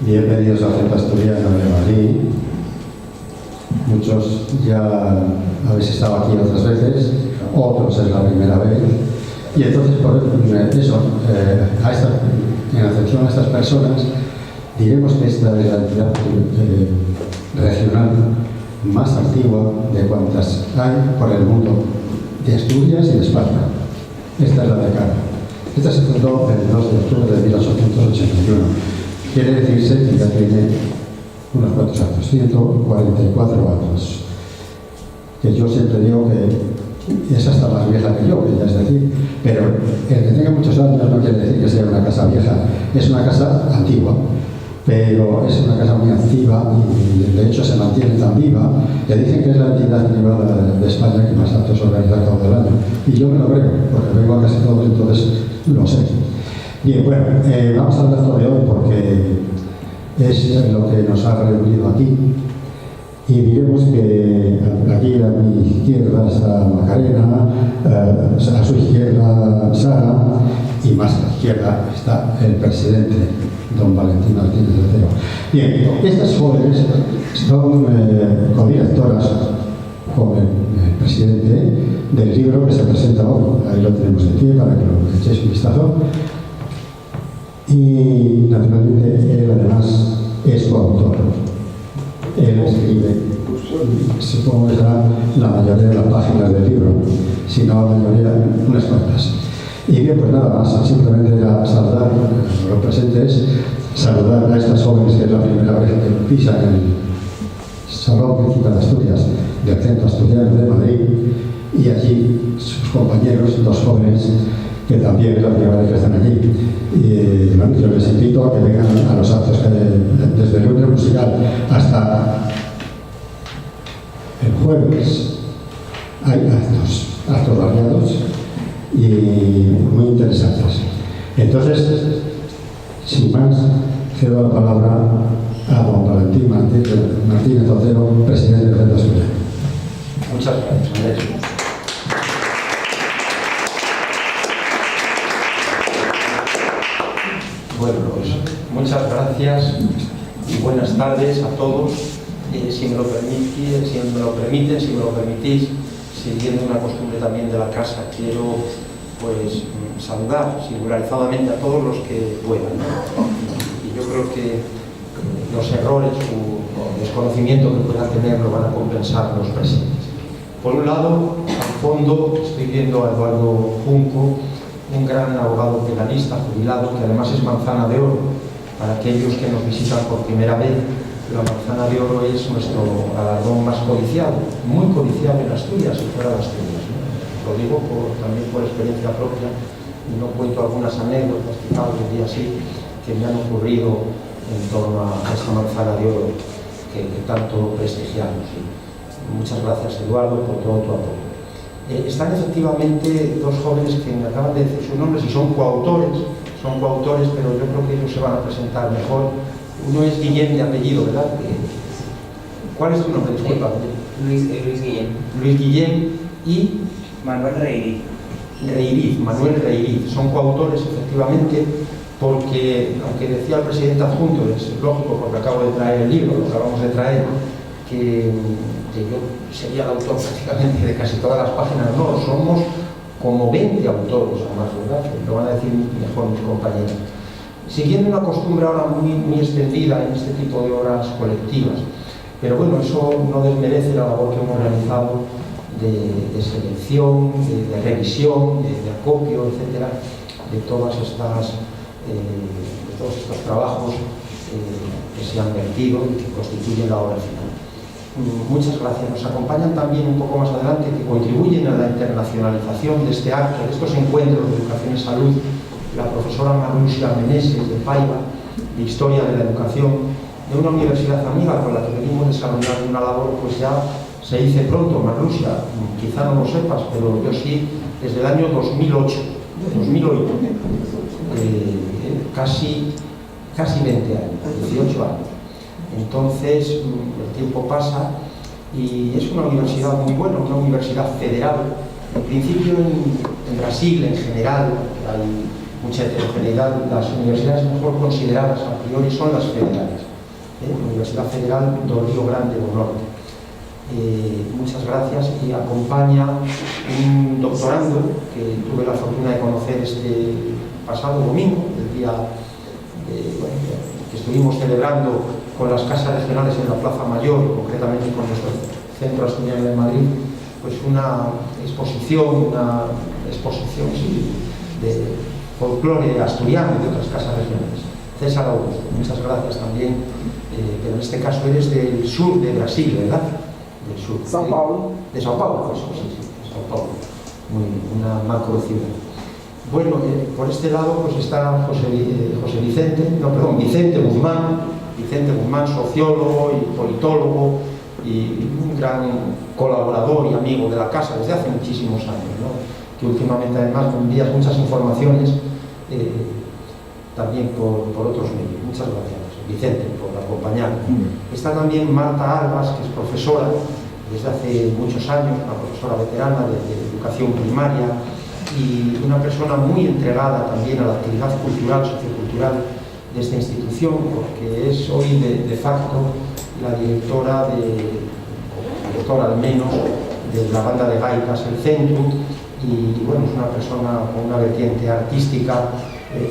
Bienvenidos al Centro Asturiano de Madrid. Muchos ya habéis estado aquí otras veces, otros es la primera vez. Y entonces, por eso, en atención a estas personas, diremos que esta es la entidad regional más antigua de cuantas hay por el mundo de Asturias y de España. Esta es la de Cara. Esta se fundó el 2 de octubre de 1881. Quiere decirse que ya tiene unos cuantos años, 144 años. Que yo siempre digo que es hasta más vieja que yo, es decir, pero el que tenga muchos años no quiere decir que sea una casa vieja, es una casa antigua, pero es una casa muy activa y de hecho se mantiene tan viva que dicen que es la entidad privada de España que más actos organiza a cabo del año. Y yo me lo creo, porque vengo a casi todos, entonces lo sé. Bien, bueno, vamos a hablar de hoy porque es lo que nos ha reunido aquí. Y diremos que aquí a mi izquierda está Macarena, a su izquierda Sara, y más a la izquierda está el presidente, don Valentín Martínez de Otero. Bien, estas jóvenes son codirectoras con el presidente del libro que se presenta hoy. Ahí lo tenemos de pie para que lo echéis un vistazo. Y naturalmente él además es coautor. Él escribe, supongo que será la mayoría de las páginas del libro, si no la mayoría, unas cuantas. Y bien, pues nada más, simplemente era saludar a los presentes, saludar a estas jóvenes que es la primera vez que pisan el Salón Principal de Asturias del Centro Asturiano de Madrid, y allí sus compañeros, dos jóvenes, que también es la primera vez que están aquí. Y bueno, yo les invito a que vengan a los actos desde el lunes musical hasta el jueves. Hay actos variados y muy interesantes. Entonces, sin más, cedo la palabra a don Valentín Martínez Otero, presidente del Centro Asturiano. Muchas gracias, Andrés. Bueno, pues muchas gracias y buenas tardes a todos. Si me lo permitís, siguiendo una costumbre también de la casa, quiero pues saludar singularizadamente a todos los que puedan, ¿no? Y yo creo que los errores o desconocimiento que puedan tener lo van a compensar los presentes. Por un lado, al fondo, estoy viendo a Eduardo Junco, un gran abogado penalista jubilado, que además es manzana de oro. Para aquellos que nos visitan por primera vez, la manzana de oro es nuestro galardón más codiciado, muy codiciado en Asturias y fuera de Asturias, ¿no? Lo digo también por experiencia propia, y no cuento algunas anécdotas, quizás un día así, que me han ocurrido en torno a esta manzana de oro que tanto prestigiamos. ¿Sí? Muchas gracias, Eduardo, por todo tu apoyo. Están efectivamente dos jóvenes que me acaban de decir sus nombres y son coautores, pero yo creo que ellos se van a presentar mejor. Uno es Guillén de apellido, ¿verdad? ¿Cuál es tu nombre? Disculpa. Luis Guillén. Luis Guillén y Manuel Manuel Reiriz. Son coautores, efectivamente, porque, aunque decía el presidente adjunto, es lógico porque acabo de traer el libro, lo acabamos de traer, que yo sería el autor prácticamente de casi todas las páginas. No, somos como 20 autores, además, ¿verdad? Lo van a decir mejor mis compañeros. Siguiendo una costumbre ahora muy extendida en este tipo de obras colectivas. Pero bueno, eso no desmerece la labor que hemos realizado de selección, de revisión, de acopio, etcétera, de todos estos trabajos que se han vertido y que constituyen la obra final. Muchas gracias. Nos acompañan también un poco más adelante, que contribuyen a la internacionalización de este acto, de estos encuentros de educación y salud, la profesora Marlusia Meneses de Paiva, de Historia de la Educación, de una universidad amiga con la que venimos desarrollando una labor, pues ya se dice pronto, Marlusia, quizá no lo sepas, pero yo sí, desde el año 2008, casi 20 años, 18 años. Entonces, el tiempo pasa y es una universidad muy buena, una universidad federal. En principio, en Brasil, en general, hay mucha heterogeneidad. Las universidades mejor consideradas a priori son las federales. La Universidad Federal do Río Grande do Norte. Muchas gracias, y acompaña un doctorando que tuve la fortuna de conocer este pasado domingo, el día que estuvimos celebrando con las casas regionales en la Plaza Mayor, concretamente con nuestro Centro Asturiano de Madrid, pues una exposición sí, de folclore asturiano y de otras casas regionales. César Augusto, muchas gracias también, pero en este caso eres del sur de Brasil, ¿verdad? Del sur. São Paulo. De São Paulo, eso, sí, de São Paulo. Una macro ciudad. Bueno, por este lado pues está Vicente Guzmán, sociólogo y politólogo y un gran colaborador y amigo de la casa desde hace muchísimos años, ¿no? Que últimamente además me envías muchas informaciones también por otros medios. Muchas gracias, Vicente, por acompañarme. Está también Marta Albas, que es profesora desde hace muchos años, una profesora veterana de educación primaria y una persona muy entregada también a la actividad cultural, sociocultural de esta institución, porque es hoy de facto la directora al menos, de la banda de gaitas El Centro, y bueno, es una persona con una vertiente artística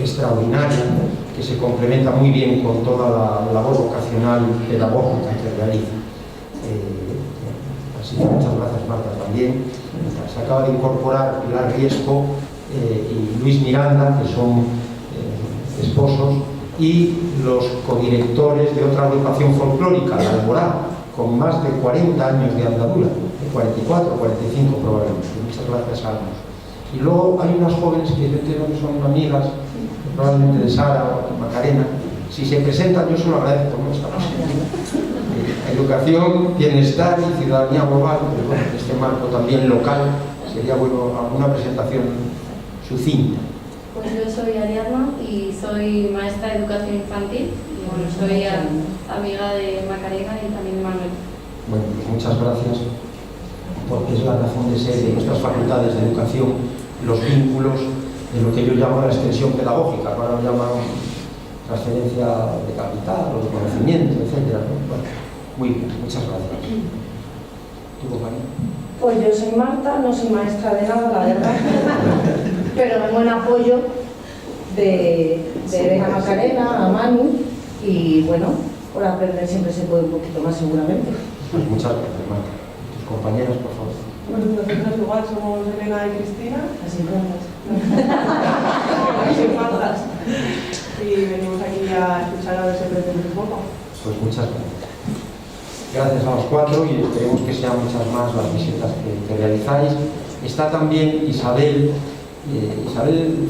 extraordinaria, que se complementa muy bien con toda la labor vocacional y pedagógica que realiza. Así que muchas gracias, Marta, también. Se acaba de incorporar Pilar Riesco y Luis Miranda, que son esposos, y los codirectores de otra agrupación folclórica, la Alborá, con más de 40 años de andadura, de 44, 45 probablemente. Muchas gracias a ambos. Y luego hay unas jóvenes que yo entiendo que son amigas, probablemente de Sara o de Macarena. Si se presentan, yo se lo agradezco, ¿no? Esta noche. Educación, bienestar y ciudadanía global, pero bueno, en este marco también local, sería bueno alguna presentación sucinta. Pues yo soy Ariadna y soy maestra de educación infantil y bueno, soy amiga de Macarena y también de Manuel. Bueno, pues muchas gracias, porque es la razón de ser de nuestras facultades de educación, los vínculos de lo que yo llamo la extensión pedagógica, ahora lo llaman transferencia de capital o de conocimiento, etc. Bueno, muy bien, muchas gracias. ¿Tu compañero? Pues yo soy Marta, no soy maestra de nada, la verdad, pero vengo en apoyo de Elena Macarena, a Manu, y bueno, por aprender siempre se puede un poquito más seguramente. Pues muchas gracias, Marta. Tus compañeras, por favor. Bueno, nosotros igual somos Elena y Cristina. Así gracias. Sin faltas. Y venimos aquí a escuchar a ver si aprendemos un poco. Pues muchas gracias. Gracias a los cuatro y esperemos que sean muchas más las visitas que realizáis. Está también Isabel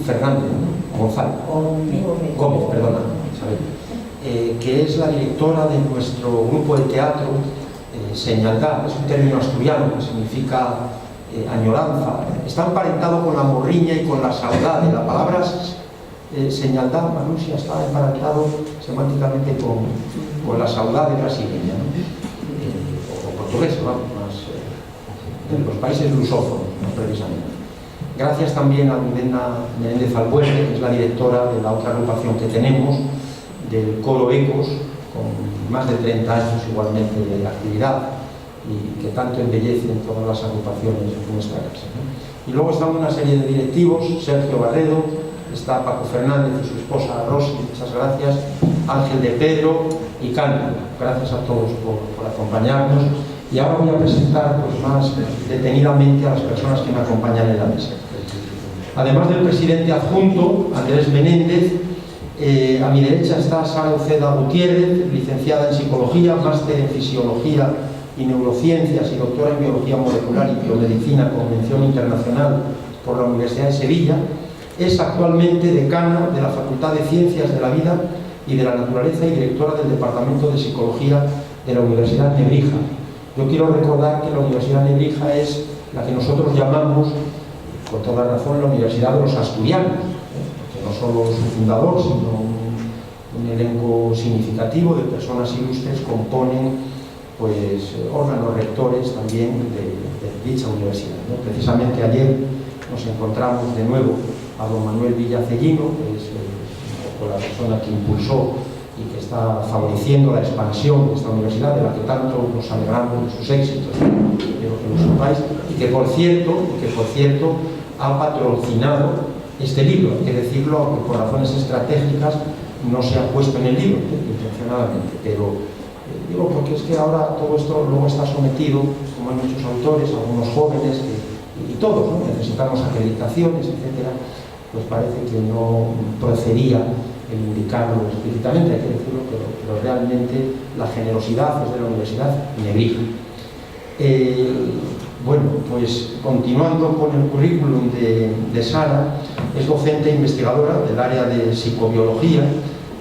Fernández, González. Gómez, perdona, Isabel, que es la directora de nuestro grupo de teatro, Señaldá, es un término asturiano que significa añoranza. Está emparentado con la morriña y con la saudade. La palabra Señaldá, Manusia, está emparentado semánticamente con la saudade brasileña, ¿no? O portuguesa, vamos, más de los países lusófonos, ¿no? Precisamente. Gracias también a Milena Menéndez Albuerque, que es la directora de la otra agrupación que tenemos, del Coro Ecos, con más de 30 años igualmente de actividad y que tanto embellecen todas las agrupaciones de nuestra casa, ¿no? Y luego están una serie de directivos, Sergio Barredo, está Paco Fernández y su esposa Rosy, muchas gracias, Ángel de Pedro y Cándido. Gracias a todos por acompañarnos. Y ahora voy a presentar pues, más detenidamente a las personas que me acompañan en la mesa. Además del presidente adjunto, Andrés Menéndez, a mi derecha está Sara Uceda Gutiérrez, licenciada en Psicología, máster en Fisiología y Neurociencias y doctora en Biología Molecular y Biomedicina con mención internacional por la Universidad de Sevilla. Es actualmente decana de la Facultad de Ciencias de la Vida y de la Naturaleza y directora del Departamento de Psicología de la Universidad Nebrija. Yo quiero recordar que la Universidad Nebrija es la que nosotros llamamos, con toda razón, la Universidad de los Asturianos, que no solo su fundador, sino un elenco significativo de personas ilustres componen pues, órganos rectores también de dicha universidad, ¿no? Precisamente ayer nos encontramos de nuevo a don Manuel Villacellino, que es la persona que impulsó y que está favoreciendo la expansión de esta universidad, de la que tanto nos alegramos de sus éxitos, quiero que lo sepáis, y que por cierto ha patrocinado este libro. Hay que decirlo, aunque por razones estratégicas no se ha puesto en el libro, intencionadamente, pero digo porque es que ahora todo esto luego está sometido, como hay muchos autores, algunos jóvenes, y todos, ¿no? Necesitamos acreditaciones, etcétera, pues parece que no procedía el indicarlo explícitamente, hay que decirlo, pero realmente la generosidad es de la Universidad Nebrija. Bueno, pues continuando con el currículum de Sara, es docente e investigadora del área de psicobiología.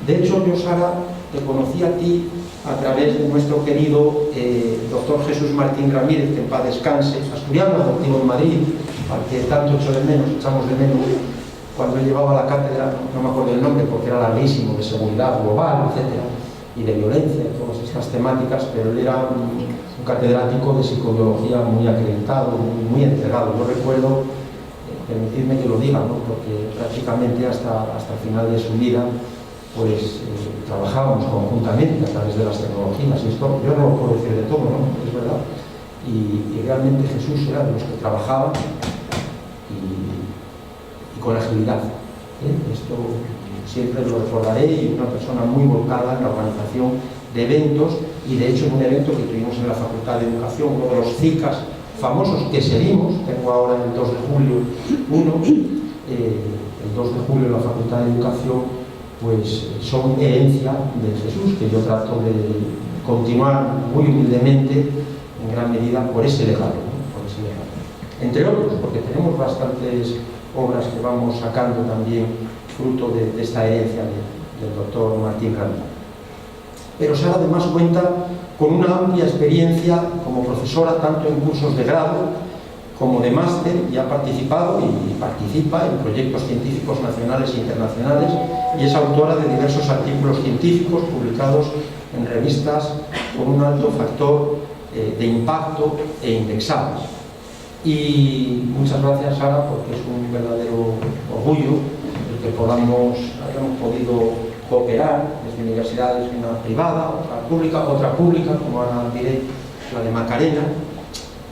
De hecho, yo, Sara, te conocí a ti a través de nuestro querido doctor Jesús Martín Ramírez, que en paz descanse, asturiano, adoptivo en Madrid, al que tanto echamos de menos, cuando él llevaba la cátedra, no me acuerdo el nombre porque era larguísimo, de seguridad global, etcétera, y de violencia, todas estas temáticas, pero él era un catedrático de psicobiología muy acreditado, muy entregado. Yo recuerdo, permitidme que lo diga, ¿no? Porque prácticamente hasta el final de su vida, pues trabajábamos conjuntamente a través de las tecnologías, y esto yo no lo puedo decir de todo, ¿no? Es verdad. Y realmente Jesús era de los que trabajaban y con agilidad. Esto siempre lo recordaré, y una persona muy volcada en la organización de eventos, y de hecho en un evento que tuvimos en la Facultad de Educación, uno de los CICAs famosos que seguimos, tengo ahora el 2 de julio uno, el 2 de julio en la Facultad de Educación, pues son herencia de Jesús, que yo trato de continuar muy humildemente, en gran medida, por ese legado, ¿no? Por ese legado. Entre otros, porque tenemos bastantes obras que vamos sacando también fruto de esta herencia del doctor Martín Ramírez. Pero Sara además cuenta con una amplia experiencia como profesora, tanto en cursos de grado como de máster, y ha participado y participa en proyectos científicos nacionales e internacionales, y es autora de diversos artículos científicos publicados en revistas con un alto factor de impacto e indexados. Y muchas gracias, Sara, porque es un verdadero orgullo el que hayamos podido cooperar desde universidades, una privada, otra pública, como ahora diré, la de Macarena.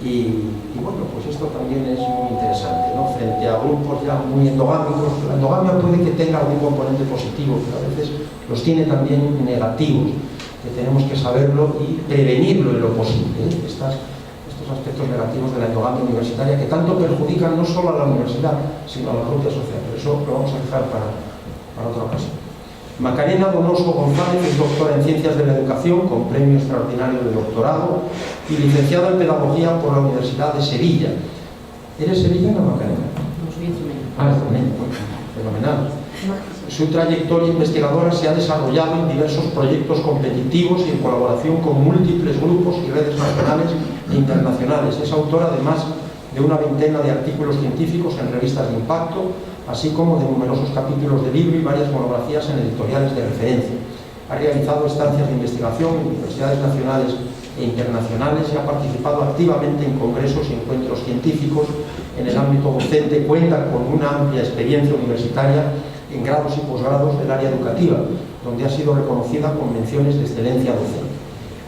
Y bueno, pues esto también es muy interesante, ¿no? Frente a grupos ya muy endogámicos. La endogamia puede que tenga algún componente positivo, pero a veces los tiene también negativos, que tenemos que saberlo y prevenirlo en lo posible, ¿eh? Estos aspectos negativos de la endogamia universitaria, que tanto perjudican no solo a la universidad, sino a la propia sociedad. Pero eso lo vamos a dejar para otra ocasión. Macarena Donoso González es doctora en Ciencias de la Educación con premio extraordinario de doctorado y licenciada en Pedagogía por la Universidad de Sevilla. ¿Eres sevillana, Macarena? No, soy extremeña. Extremeña, fenomenal. Su trayectoria investigadora se ha desarrollado en diversos proyectos competitivos y en colaboración con múltiples grupos y redes nacionales e internacionales. Es autora además de una veintena de artículos científicos en revistas de impacto, así como de numerosos capítulos de libro y varias monografías en editoriales de referencia. Ha realizado estancias de investigación en universidades nacionales e internacionales y ha participado activamente en congresos y encuentros científicos en el ámbito docente. Cuenta con una amplia experiencia universitaria en grados y posgrados del área educativa, donde ha sido reconocida con menciones de excelencia docente.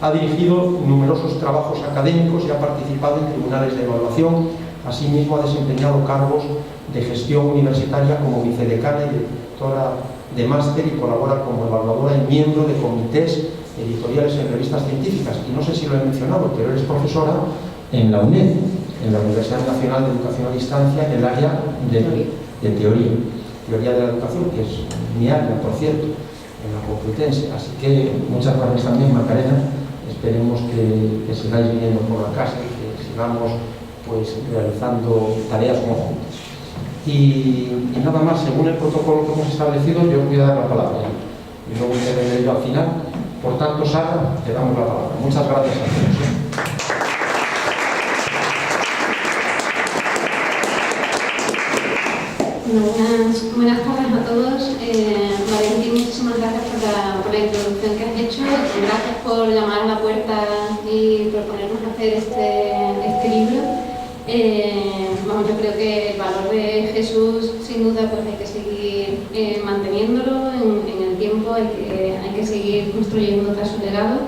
Ha dirigido numerosos trabajos académicos y ha participado en tribunales de evaluación. Asimismo, ha desempeñado cargos de gestión universitaria como vicedecana y directora de máster, y colabora como evaluadora y miembro de comités editoriales en revistas científicas. Y no sé si lo he mencionado, pero eres profesora en la UNED, en la Universidad Nacional de Educación a Distancia, en el área de teoría de la educación, que es mi área, por cierto, en la Complutense. Así que muchas gracias también, Macarena. Esperemos que sigáis viniendo por la casa y que sigamos pues realizando tareas conjuntas. Y nada más, según el protocolo que hemos establecido, yo os voy a dar la palabra y luego interveniré yo al final. Por tanto, Sara, te damos la palabra. Muchas gracias a todos. Buenas tardes a todos. Valentín, muchísimas gracias por la introducción que has hecho. Gracias por llamar a la puerta y proponernos hacer este libro. Yo creo que el valor de Jesús, sin duda pues hay que seguir manteniéndolo en el tiempo, hay que seguir construyendo tras su legado.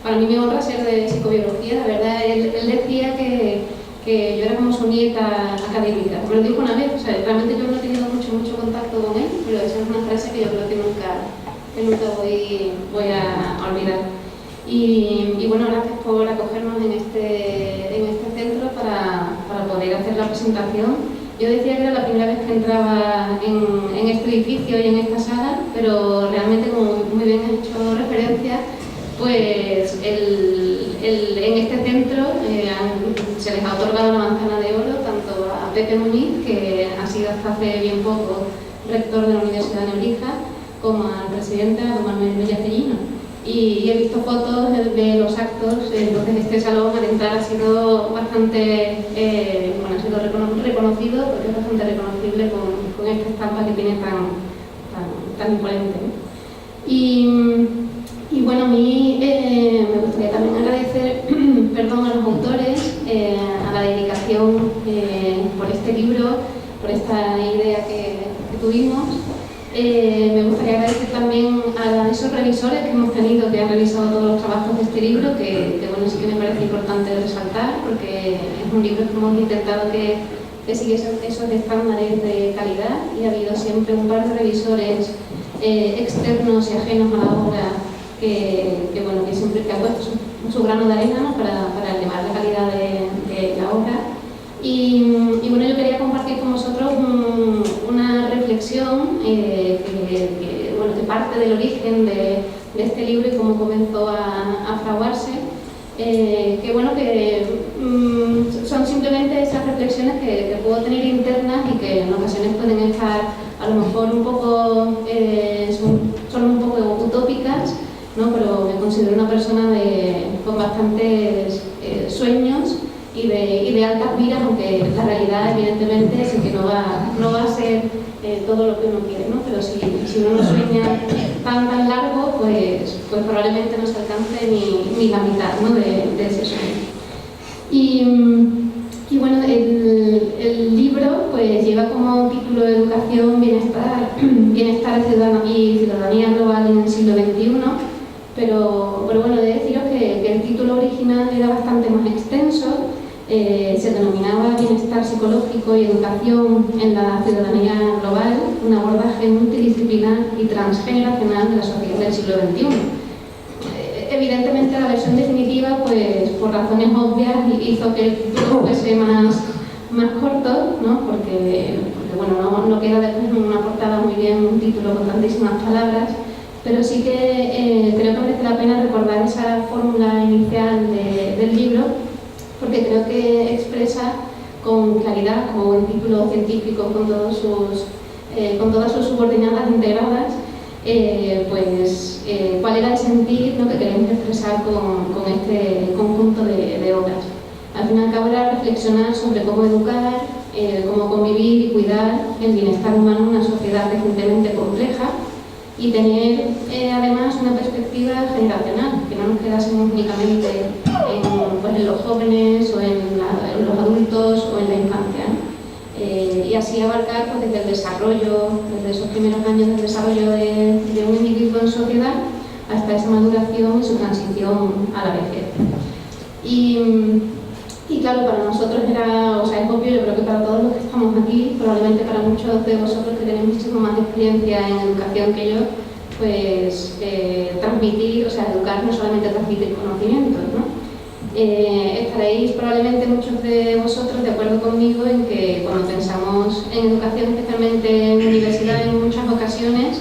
Para mí me honra ser de psicobiología, la verdad, él decía que yo era como su nieta académica, me lo dijo una vez, o sea, realmente yo no he tenido mucho contacto con él, pero esa es una frase que yo creo que nunca voy a olvidar. Y bueno, gracias por acogernos en este centro para poder hacer la presentación. Yo decía que era la primera vez que entraba en este edificio y en esta sala, pero realmente, como muy bien has hecho referencia, pues en este centro se les ha otorgado la manzana de oro tanto a Pepe Muñiz, que ha sido hasta hace bien poco rector de la Universidad de Nebrija, como al presidente, a don Manuel Bellacellino. Y he visto fotos de los actos, entonces este salón al entrar ha sido bastante reconocido, porque es bastante reconocible con esta estampa que tiene tan imponente, ¿no? Y bueno, a mí me gustaría también agradecer a los autores, a la dedicación por este libro, por esta idea que tuvimos. Me gustaría agradecer también a esos revisores que hemos tenido, que han revisado todos los trabajos de este libro, que bueno, sí que me parece importante resaltar, porque es un libro que hemos intentado que siguiese esos estándares de calidad, y ha habido siempre un par de revisores externos y ajenos a la obra que siempre han puesto su grano de arena, ¿no? para elevar la calidad de la obra. Y bueno, yo quería compartir con vosotros una reflexión que parte del origen de este libro y cómo comenzó a fraguarse, son simplemente esas reflexiones que puedo tener internas y que en ocasiones pueden estar a lo mejor un poco, son un poco utópicas, ¿no? Pero me considero una persona con bastantes sueños y de altas miras, aunque la realidad evidentemente es que no va a ser todo lo que uno quiere, ¿no? Pero si uno no sueña tan largo, pues probablemente no se alcance ni la mitad, ¿no? de ese sueño. Y bueno, el libro pues lleva como título Educación, Bienestar y Ciudadanía Global en el siglo XXI, pero bueno, he de deciros que el título original era bastante más extenso. Se denominaba Bienestar Psicológico y Educación en la Ciudadanía Global, un abordaje multidisciplinar y transgeneracional de la sociedad del siglo XXI. Evidentemente la versión definitiva, pues por razones obvias, hizo que el título fuese más corto, ¿no? Porque bueno, no queda después en una portada muy bien un título con tantísimas palabras, pero sí que creo que merece la pena recordar esa fórmula inicial del libro, porque creo que expresa con claridad, como buen título científico con todas sus subordinadas integradas, cuál era el sentir, ¿no? que queremos expresar con este conjunto de obras. Al fin y al cabo era reflexionar sobre cómo educar, cómo convivir y cuidar el bienestar humano en una sociedad recientemente compleja, y tener además una perspectiva generacional, que no nos quedásemos únicamente en los jóvenes o en los adultos o en la infancia, ¿no? Y así abarcar pues, desde el desarrollo, desde esos primeros años del desarrollo de un individuo en sociedad hasta esa maduración y su transición a la vejez. Y claro, para nosotros es obvio, yo creo que para todos los que estamos aquí, probablemente para muchos de vosotros que tenéis muchísimo más experiencia en educación que yo, pues transmitir, educar no solamente transmitir conocimientos, ¿no? Estaréis probablemente muchos de vosotros de acuerdo conmigo en que cuando pensamos en educación, especialmente en universidad, en muchas ocasiones,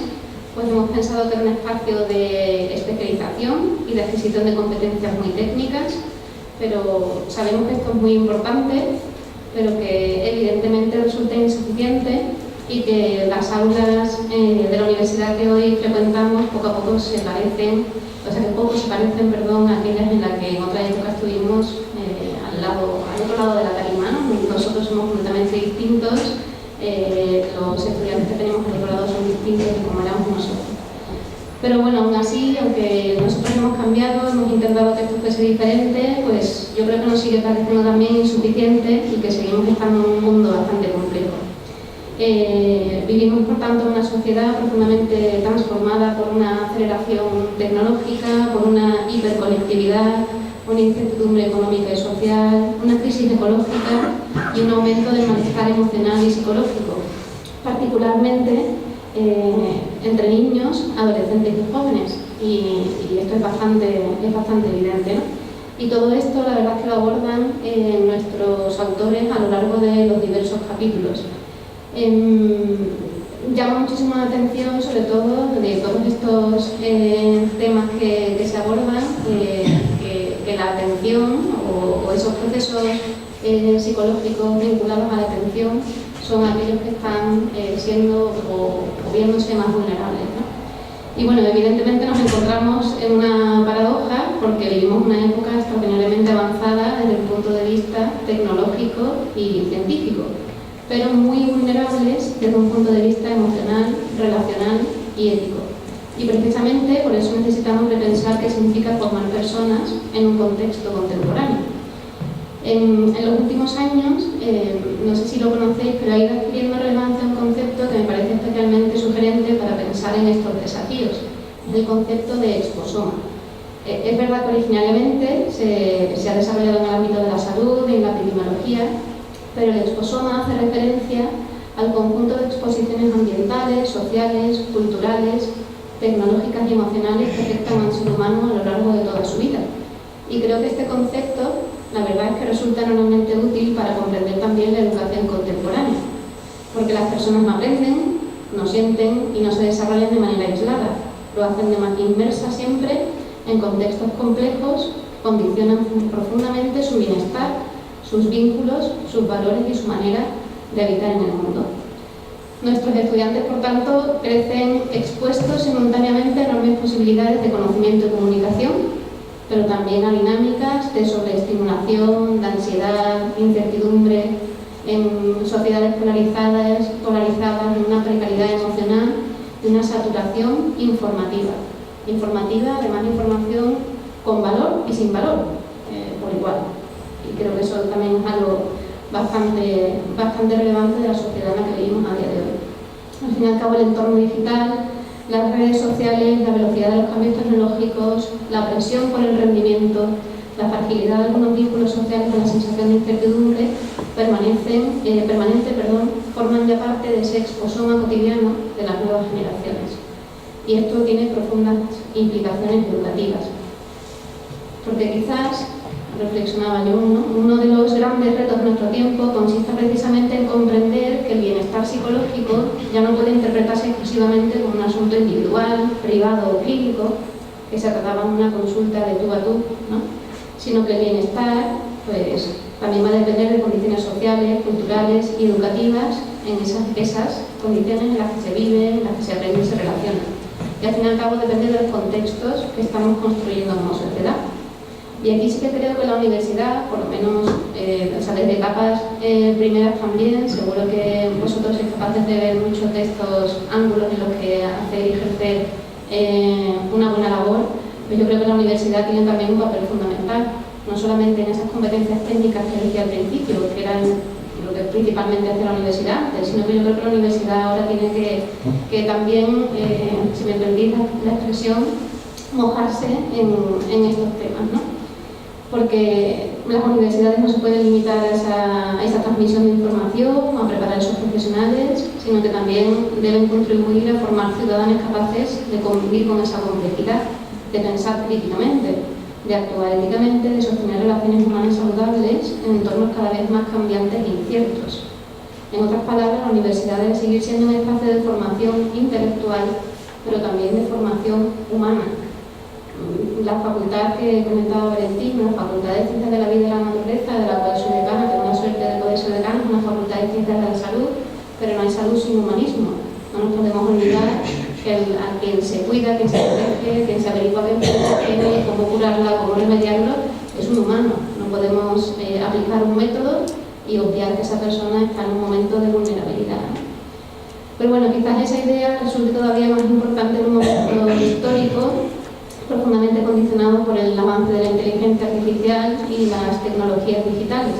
pues hemos pensado que era un espacio de especialización y de adquisición de competencias muy técnicas, pero sabemos que esto es muy importante, pero que evidentemente resulta insuficiente y que las aulas de la universidad que hoy frecuentamos poco a poco se parecen, a aquellas en las que en otra época estuvimos al otro lado de la tarima, ¿no? Nosotros somos completamente distintos, los estudiantes que tenemos al otro lado son distintos de como éramos nosotros. Pero bueno, aún así, aunque nosotros hemos cambiado, hemos intentado que esto fuese diferente, pues yo creo que nos sigue pareciendo también insuficiente y que seguimos estando en un mundo bastante complejo. Vivimos, por tanto, en una sociedad profundamente transformada por una aceleración tecnológica, por una hiperconectividad, una incertidumbre económica y social, una crisis ecológica y un aumento del malestar emocional y psicológico, particularmente entre niños, adolescentes y jóvenes. Y esto es bastante evidente, ¿no? Y todo esto, la verdad es que lo abordan nuestros autores a lo largo de los diversos capítulos. Llama muchísimo la atención, sobre todo, de todos estos temas que se abordan, que la atención o esos procesos psicológicos vinculados a la atención son aquellos que están siendo o viéndose más vulnerables, ¿no? Y bueno, evidentemente nos encontramos en una paradoja porque vivimos una época extraordinariamente avanzada desde el punto de vista tecnológico y científico, pero muy vulnerables desde un punto de vista emocional, relacional y ético. Y precisamente por eso necesitamos repensar qué significa formar personas en un contexto contemporáneo. En los últimos años, no sé si lo conocéis, pero ha ido adquiriendo relevancia un concepto que me parece especialmente sugerente para pensar en estos desafíos, el concepto de exposoma. Es verdad que originalmente se ha desarrollado en el ámbito de la salud y en la epidemiología, pero el exposoma hace referencia al conjunto de exposiciones ambientales, sociales, culturales, tecnológicas y emocionales que afectan al ser humano a lo largo de toda su vida. Y creo que este concepto, la verdad es que resulta enormemente útil para comprender también la educación contemporánea, porque las personas no aprenden, no sienten y no se desarrollan de manera aislada, lo hacen de manera inmersa siempre en contextos complejos que condicionan profundamente su bienestar, sus vínculos, sus valores y su manera de habitar en el mundo. Nuestros estudiantes, por tanto, crecen expuestos simultáneamente a enormes posibilidades de conocimiento y comunicación, pero también a dinámicas de sobreestimulación, de ansiedad, incertidumbre, en sociedades polarizadas, en una precariedad emocional y una saturación informativa. Además de información con valor y sin valor, por igual. Y creo que eso también es algo bastante relevante de la sociedad en la que vivimos a día de hoy. Al fin y al cabo, el entorno digital, las redes sociales, la velocidad de los cambios tecnológicos, la presión por el rendimiento, la fragilidad de algunos vínculos sociales con la sensación de incertidumbre permanente, forman ya parte de ese exposoma cotidiano de las nuevas generaciones. Y esto tiene profundas implicaciones educativas. Porque quizás, reflexionaba yo, uno de los grandes retos de nuestro tiempo consiste precisamente en comprender que el bienestar psicológico ya no puede interpretarse exclusivamente como un asunto individual, privado o clínico, que se trataba en una consulta de tú a tú, ¿no? Sino que el bienestar pues, también va a depender de condiciones sociales, culturales y educativas en esas condiciones en las que se vive, en las que se aprende y se relaciona. Y al fin y al cabo depende de los contextos que estamos construyendo como sociedad. Y aquí sí que creo que la universidad, por lo menos desde etapas primeras también, seguro que vosotros sois capaces de ver muchos de estos ángulos en los que hacer y ejercer una buena labor, pero yo creo que la universidad tiene también un papel fundamental, no solamente en esas competencias técnicas que decía al principio, que eran lo que principalmente hace la universidad antes, sino que yo creo que la universidad ahora tiene que también, si me permitís la expresión, mojarse en estos temas, ¿no? Porque las universidades no se pueden limitar a esa transmisión de información, a preparar a esos profesionales, sino que también deben contribuir a formar ciudadanos capaces de convivir con esa complejidad, de pensar críticamente, de actuar éticamente, de sostener relaciones humanas saludables en entornos cada vez más cambiantes e inciertos. En otras palabras, la universidad debe seguir siendo un espacio de formación intelectual, pero también de formación humana. La facultad que comentaba Valentín, la Facultad de Ciencias de la Vida y la Naturaleza, de la cual soy decana, tengo la suerte de poder ser decana, es una Facultad de Ciencias de la Salud, pero no hay salud sin humanismo. No nos podemos olvidar que a quien se cuida, quien se protege, quien se averigua qué enfermedad tiene, cómo curarla, cómo remediarlo, es un humano. No podemos aplicar un método y obviar que esa persona está en un momento de vulnerabilidad. Pero bueno, quizás esa idea resulte todavía más importante en un momento histórico profundamente condicionado por el avance de la inteligencia artificial y las tecnologías digitales.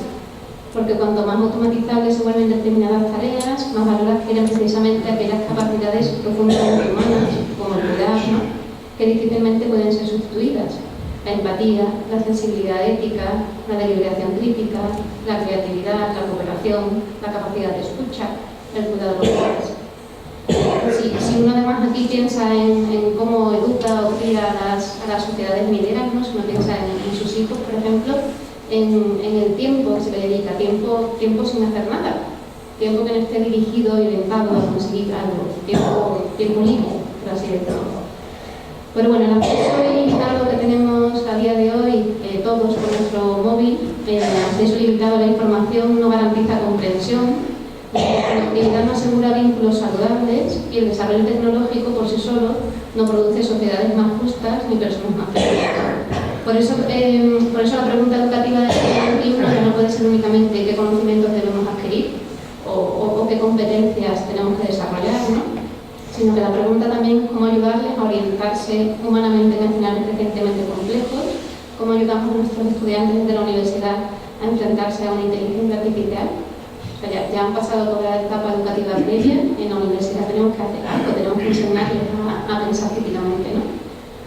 porque cuanto más automatizables se vuelven determinadas tareas, más valor adquieren precisamente aquellas capacidades profundamente humanas, como el cuidar, ¿no?, que difícilmente pueden ser sustituidas. La empatía, la sensibilidad ética, la deliberación crítica, la creatividad, la cooperación, la capacidad de escucha, el cuidado de los demás. Si uno además aquí piensa en cómo educa o cría a las sociedades mineras, ¿no?, si uno piensa en sus hijos, por ejemplo, en el tiempo que se le dedica, tiempo sin hacer nada, tiempo que no esté dirigido y orientado a conseguir algo, tiempo libre, por así decirlo. Pero bueno, el acceso ilimitado que tenemos a día de hoy, todos con nuestro móvil, el acceso ilimitado a la información no garantiza comprensión, la conectividad no asegura vínculos saludables y el desarrollo tecnológico por sí solo no produce sociedades más justas ni personas más felices. Por eso la pregunta educativa de este libro ya no puede ser únicamente qué conocimientos debemos adquirir o qué competencias tenemos que desarrollar, ¿no?, sino que la pregunta también es cómo ayudarles a orientarse humanamente en escenarios crecientemente complejos, cómo ayudamos a nuestros estudiantes de la universidad a enfrentarse a una inteligencia artificial. O sea, ya han pasado toda la etapa educativa previa, en la universidad tenemos que hacer algo, tenemos que enseñarles a pensar críticamente, ¿no?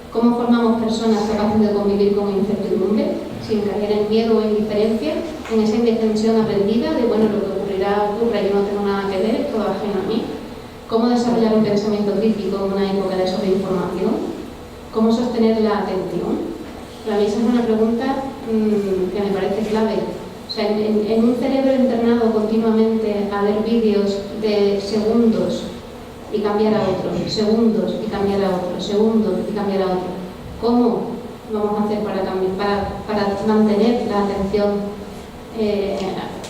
¿Cómo formamos personas capaces de convivir con incertidumbre, sin caer en miedo o indiferencia, en esa indefensión aprendida de, bueno, lo que ocurrirá, ocurre, yo no tengo nada que ver, es todo ajeno a mí? ¿Cómo desarrollar un pensamiento crítico en una época de sobreinformación? ¿Cómo sostener la atención? Para mí esa es una pregunta que me parece clave. O sea, en un cerebro entrenado continuamente a ver vídeos de segundos y cambiar a otro, segundos y cambiar a otro, segundos y cambiar a otro, ¿cómo vamos a hacer para mantener la atención?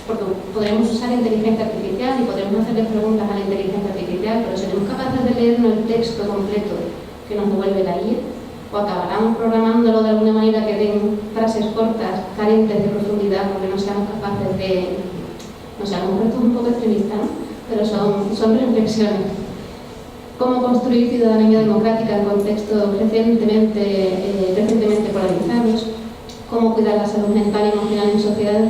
Porque podremos usar inteligencia artificial y podremos hacerle preguntas a la inteligencia artificial, pero seremos capaces de leernos el texto completo que nos devuelve la IA, o acabarán programándolo de alguna manera que den frases cortas, carentes de profundidad, porque no seamos capaces de... No sé, a lo mejor esto es un poco extremista, ¿no?, pero son reflexiones. Cómo construir ciudadanía democrática en contextos recientemente polarizados. Cómo cuidar la salud mental y emocional en sociedades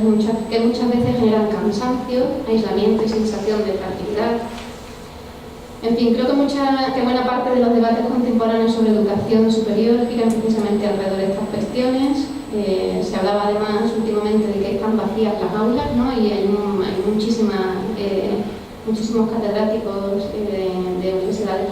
que muchas veces generan cansancio, aislamiento y sensación de fragilidad. En fin, creo que buena parte de los debates contemporáneos sobre educación superior giran precisamente alrededor de estas cuestiones. Se hablaba además últimamente de que están vacías las aulas, ¿no?, y hay muchísimos catedráticos de universidades,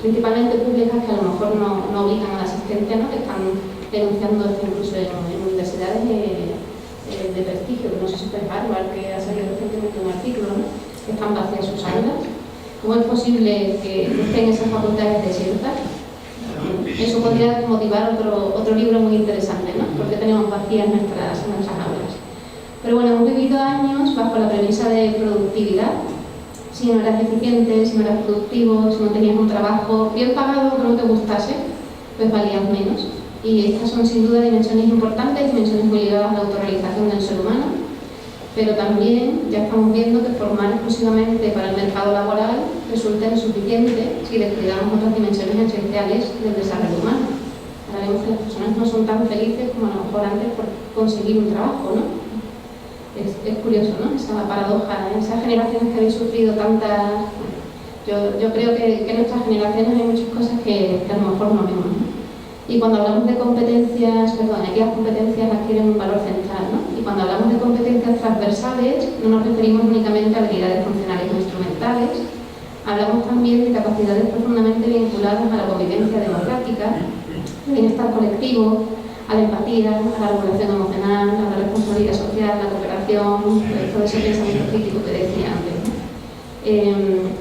principalmente públicas, que a lo mejor no obligan a la asistencia, ¿no?, que están denunciando esto incluso en universidades de prestigio, que no sé si es Harvard, que ha salido recientemente un artículo, ¿no?, que están vacías sus aulas. ¿Cómo es posible que estén esas facultades desiertas? Eso podría motivar otro libro muy interesante, ¿no?, porque tenemos vacías nuestras aulas. Pero bueno, hemos vivido años bajo la premisa de productividad. Si no eras eficiente, si no eras productivo, si no tenías un trabajo bien pagado que no te gustase, pues valías menos. Y estas son sin duda dimensiones importantes, dimensiones muy ligadas a la autorrealización del ser humano, pero también ya estamos viendo que formar exclusivamente para el mercado laboral resulta insuficiente si descuidamos otras dimensiones esenciales del desarrollo humano. Ahora vemos que las personas no son tan felices como a lo mejor antes por conseguir un trabajo, ¿no? Es curioso, ¿no?, esa paradoja. En esas generaciones que habéis sufrido tantas... Yo creo que en nuestras generaciones hay muchas cosas que a lo mejor no vemos, ¿no? Y cuando hablamos de competencias, aquí las competencias adquieren un valor central, ¿no? Y cuando hablamos de competencias transversales, no nos referimos únicamente a habilidades funcionales o instrumentales, hablamos también de capacidades profundamente vinculadas a la convivencia democrática, al bienestar colectivo, a la empatía, a la regulación emocional, a la responsabilidad social, a la cooperación, todo ese pensamiento crítico que decía antes, ¿no?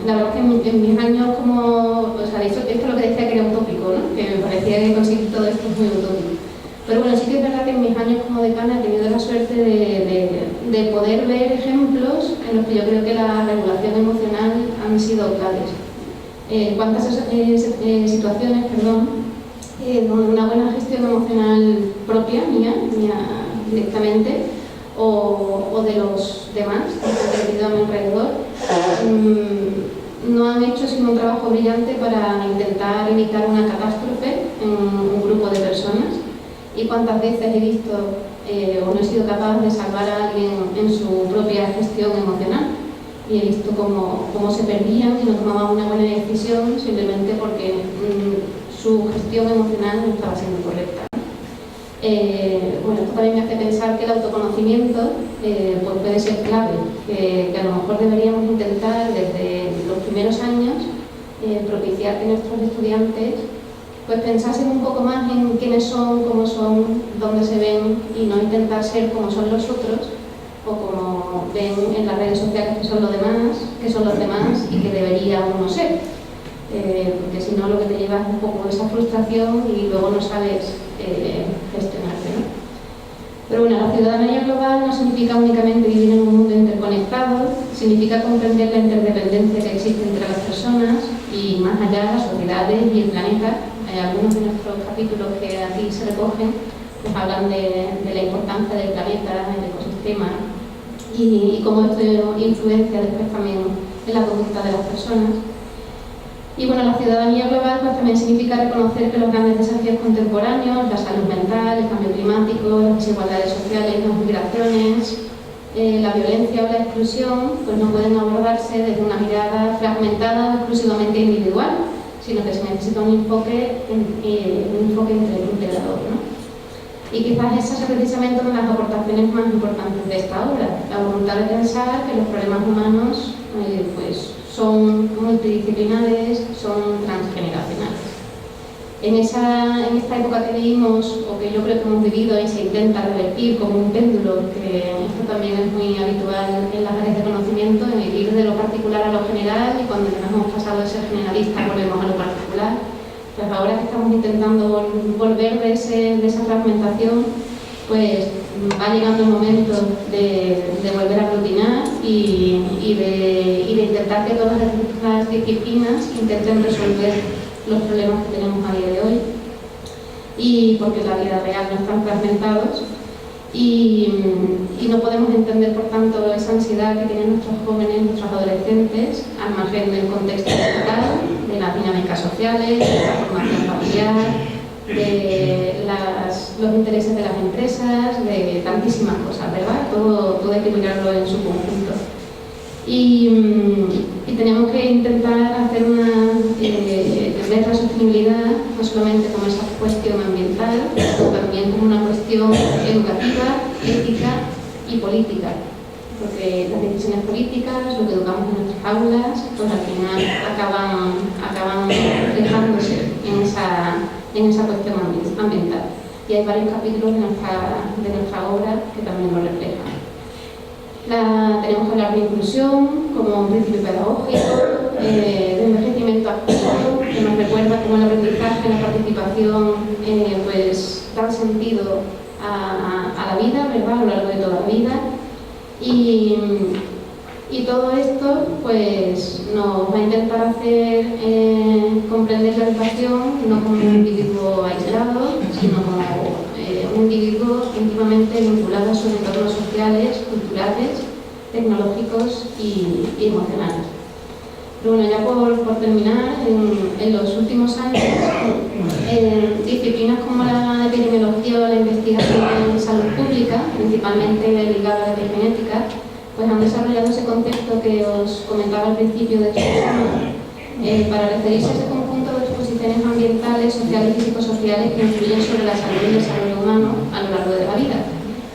La verdad es que en mis años esto es lo que decía que era utópico, ¿no?, que me parecía que conseguir todo esto es muy utópico. Pero bueno, sí que es verdad que en mis años como decana he tenido la suerte de poder ver ejemplos en los que yo creo que la regulación emocional han sido claves. Cuántas situaciones, donde una buena gestión emocional propia, mía directamente, o de los demás, que han tenido a mi alrededor, no han hecho sino un trabajo brillante para intentar evitar una catástrofe en un grupo de personas. Y cuántas veces he visto o no he sido capaz de salvar a alguien en su propia gestión emocional. Y he visto cómo se perdían y no tomaban una buena decisión simplemente porque su gestión emocional no estaba siendo correcta. Bueno, esto también me hace pensar que el autoconocimiento pues puede ser clave, que a lo mejor deberíamos intentar desde los primeros años propiciar que nuestros estudiantes pues pensasen un poco más en quiénes son, cómo son, dónde se ven y no intentar ser como son los otros o como ven en las redes sociales que son los demás y que debería uno ser. Porque si no lo que te lleva es un poco esa frustración y luego no sabes gestionarte, ¿no? Pero bueno, la ciudadanía global no significa únicamente vivir en un mundo interconectado, significa comprender la interdependencia que existe entre las personas y más allá las sociedades y el planeta. Algunos de nuestros capítulos que aquí se recogen pues hablan de la importancia del planeta, del ecosistema y cómo esto influencia después también en la conducta de las personas. Y bueno, la ciudadanía global pues también significa reconocer que los grandes desafíos contemporáneos, la salud mental, el cambio climático, las desigualdades sociales, las migraciones, la violencia o la exclusión, pues no pueden abordarse desde una mirada fragmentada o exclusivamente individual, sino que se necesita un enfoque integrador, ¿no? Y quizás esa sea precisamente una de las aportaciones más importantes de esta obra, la voluntad de pensar que los problemas humanos pues son multidisciplinares, son transgeneracionales. En esta época que vivimos, o que yo creo que hemos vivido y se intenta revertir como un péndulo, que esto también es muy habitual en las áreas de conocimiento, en ir de lo particular a lo general, y cuando ya nos hemos pasado de ser generalistas volvemos a lo particular. Pues ahora que estamos intentando volver de esa fragmentación, pues va llegando el momento de volver a aglutinar y de intentar que todas las disciplinas intenten resolver los problemas que tenemos a día de hoy, y porque en la vida real no están fragmentados y no podemos entender, por tanto, esa ansiedad que tienen nuestros jóvenes, nuestros adolescentes, al margen del contexto local, de las dinámicas sociales, de la formación familiar, de los intereses de las empresas, de tantísimas cosas, ¿verdad? Todo hay que mirarlo en su conjunto. Y tenemos que intentar hacer ver la sostenibilidad no solamente como esa cuestión ambiental, sino también como una cuestión educativa, ética y política. Porque las decisiones políticas, lo que educamos en nuestras aulas, pues al final acaban reflejándose en esa cuestión ambiental. Y hay varios capítulos de nuestra obra que también lo reflejan. Tenemos que hablar de inclusión como un principio pedagógico, de envejecimiento activo, que nos recuerda cómo el aprendizaje, la participación, pues dan sentido a la vida, ¿verdad? A lo largo de toda la vida. Y todo esto pues nos va a intentar hacer comprender la educación no como un individuo aislado, sino como un individuo íntimamente vinculado a sus entornos sociales, culturales, tecnológicos y emocionales. Pero bueno, ya por terminar, en los últimos años, disciplinas como la epidemiología o la investigación en salud pública, principalmente ligada a la epigenética, pues han desarrollado ese concepto que os comentaba al principio de este programa, para referirse a ese conjunto de exposiciones ambientales, sociales y psicosociales que influyen sobre la salud y el desarrollo humano a lo largo de la vida.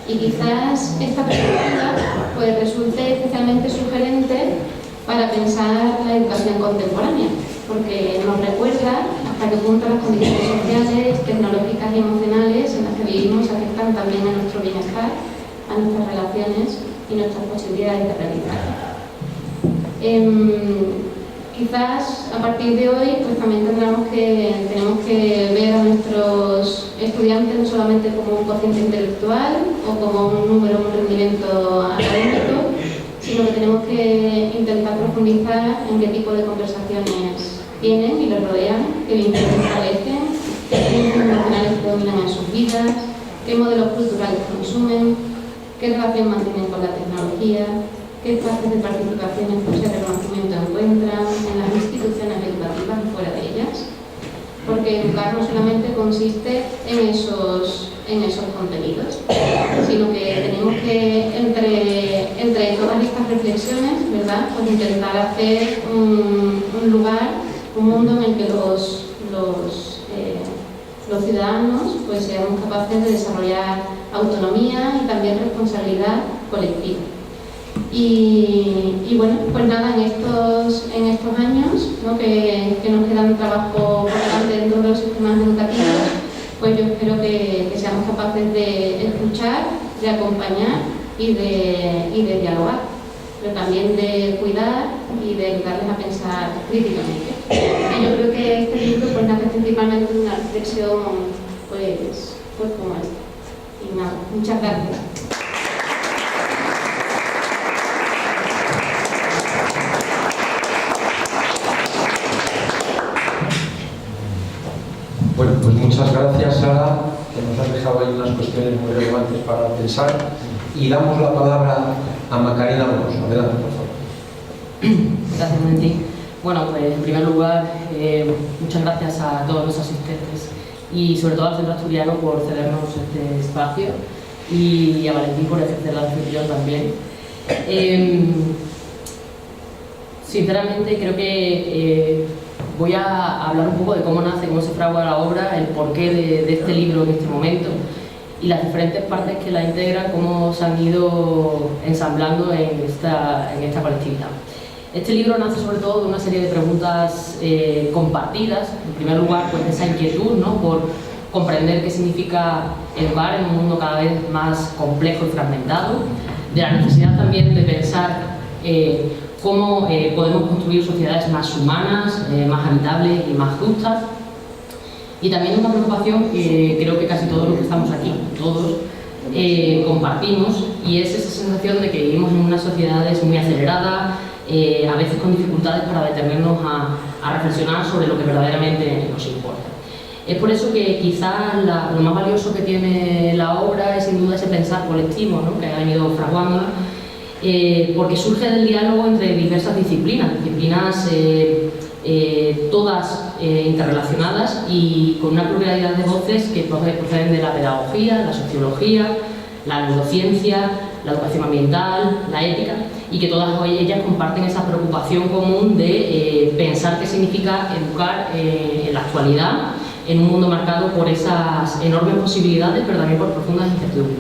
Y quizás esta perspectiva pues, resulte especialmente sugerente para pensar la educación contemporánea, porque nos recuerda hasta qué punto las condiciones sociales, tecnológicas y emocionales en las que vivimos afectan también a nuestro bienestar, a nuestras relaciones y nuestras posibilidades de realizar. Quizás a partir de hoy pues también tenemos que ver a nuestros estudiantes no solamente como un cociente intelectual o como un número, un rendimiento académico, sino que tenemos que intentar profundizar en qué tipo de conversaciones tienen y les rodean, qué vínculos establecen, qué vínculos emocionales predominan en sus vidas, qué modelos culturales consumen, qué relación mantienen con la tecnología, qué espacios de participación en procesos de reconocimiento encuentran en las instituciones educativas y fuera de ellas. Porque educar no solamente consiste en esos contenidos, sino que tenemos que, entre todas estas reflexiones, ¿verdad?, pues intentar hacer un lugar, un mundo en el que los ciudadanos pues seamos capaces de desarrollar autonomía y también responsabilidad colectiva. Y bueno, pues nada, en estos años, ¿no?, que nos quedan trabajo por delante dentro de los sistemas educativos, pues yo espero que seamos capaces de escuchar, de acompañar y de dialogar, pero también de cuidar y de ayudarles a pensar críticamente. Y yo creo que este libro pues nace principalmente de una reflexión pues como esta. Y nada, muchas gracias. Bueno, pues muchas gracias, Sara, que nos has dejado ahí unas cuestiones muy relevantes para pensar. Y damos la palabra a Macarena Bonoso. Adelante, por favor. Gracias, Valentín. Bueno, pues en primer lugar, muchas gracias a todos los asistentes y sobre todo al Centro Asturiano por cedernos este espacio y a Valentín por ejercer la reflexión también. Sinceramente creo que voy a hablar un poco de cómo nace, cómo se fragua la obra, el porqué de este libro en este momento y las diferentes partes que la integran, cómo se han ido ensamblando en esta colectividad. Este libro nace sobre todo de una serie de preguntas compartidas. En primer lugar, pues esa inquietud, ¿no?, por comprender qué significa educar en un mundo cada vez más complejo y fragmentado, de la necesidad también de pensar cómo podemos construir sociedades más humanas, más habitables y más justas. Y también una preocupación que creo que casi todos los que estamos aquí, todos, compartimos, y es esa sensación de que vivimos en unas sociedades muy aceleradas, a veces con dificultades para detenernos a reflexionar sobre lo que verdaderamente nos importa. Es por eso que quizás lo más valioso que tiene la obra es sin duda ese pensar colectivo, ¿no?, que ha venido fraguándola, porque surge del diálogo entre diversas disciplinas todas interrelacionadas y con una pluralidad de voces que proceden de la pedagogía, la sociología, la neurociencia, la educación ambiental, la ética, y que todas ellas comparten esa preocupación común de pensar qué significa educar en la actualidad en un mundo marcado por esas enormes posibilidades, pero también por profundas incertidumbres.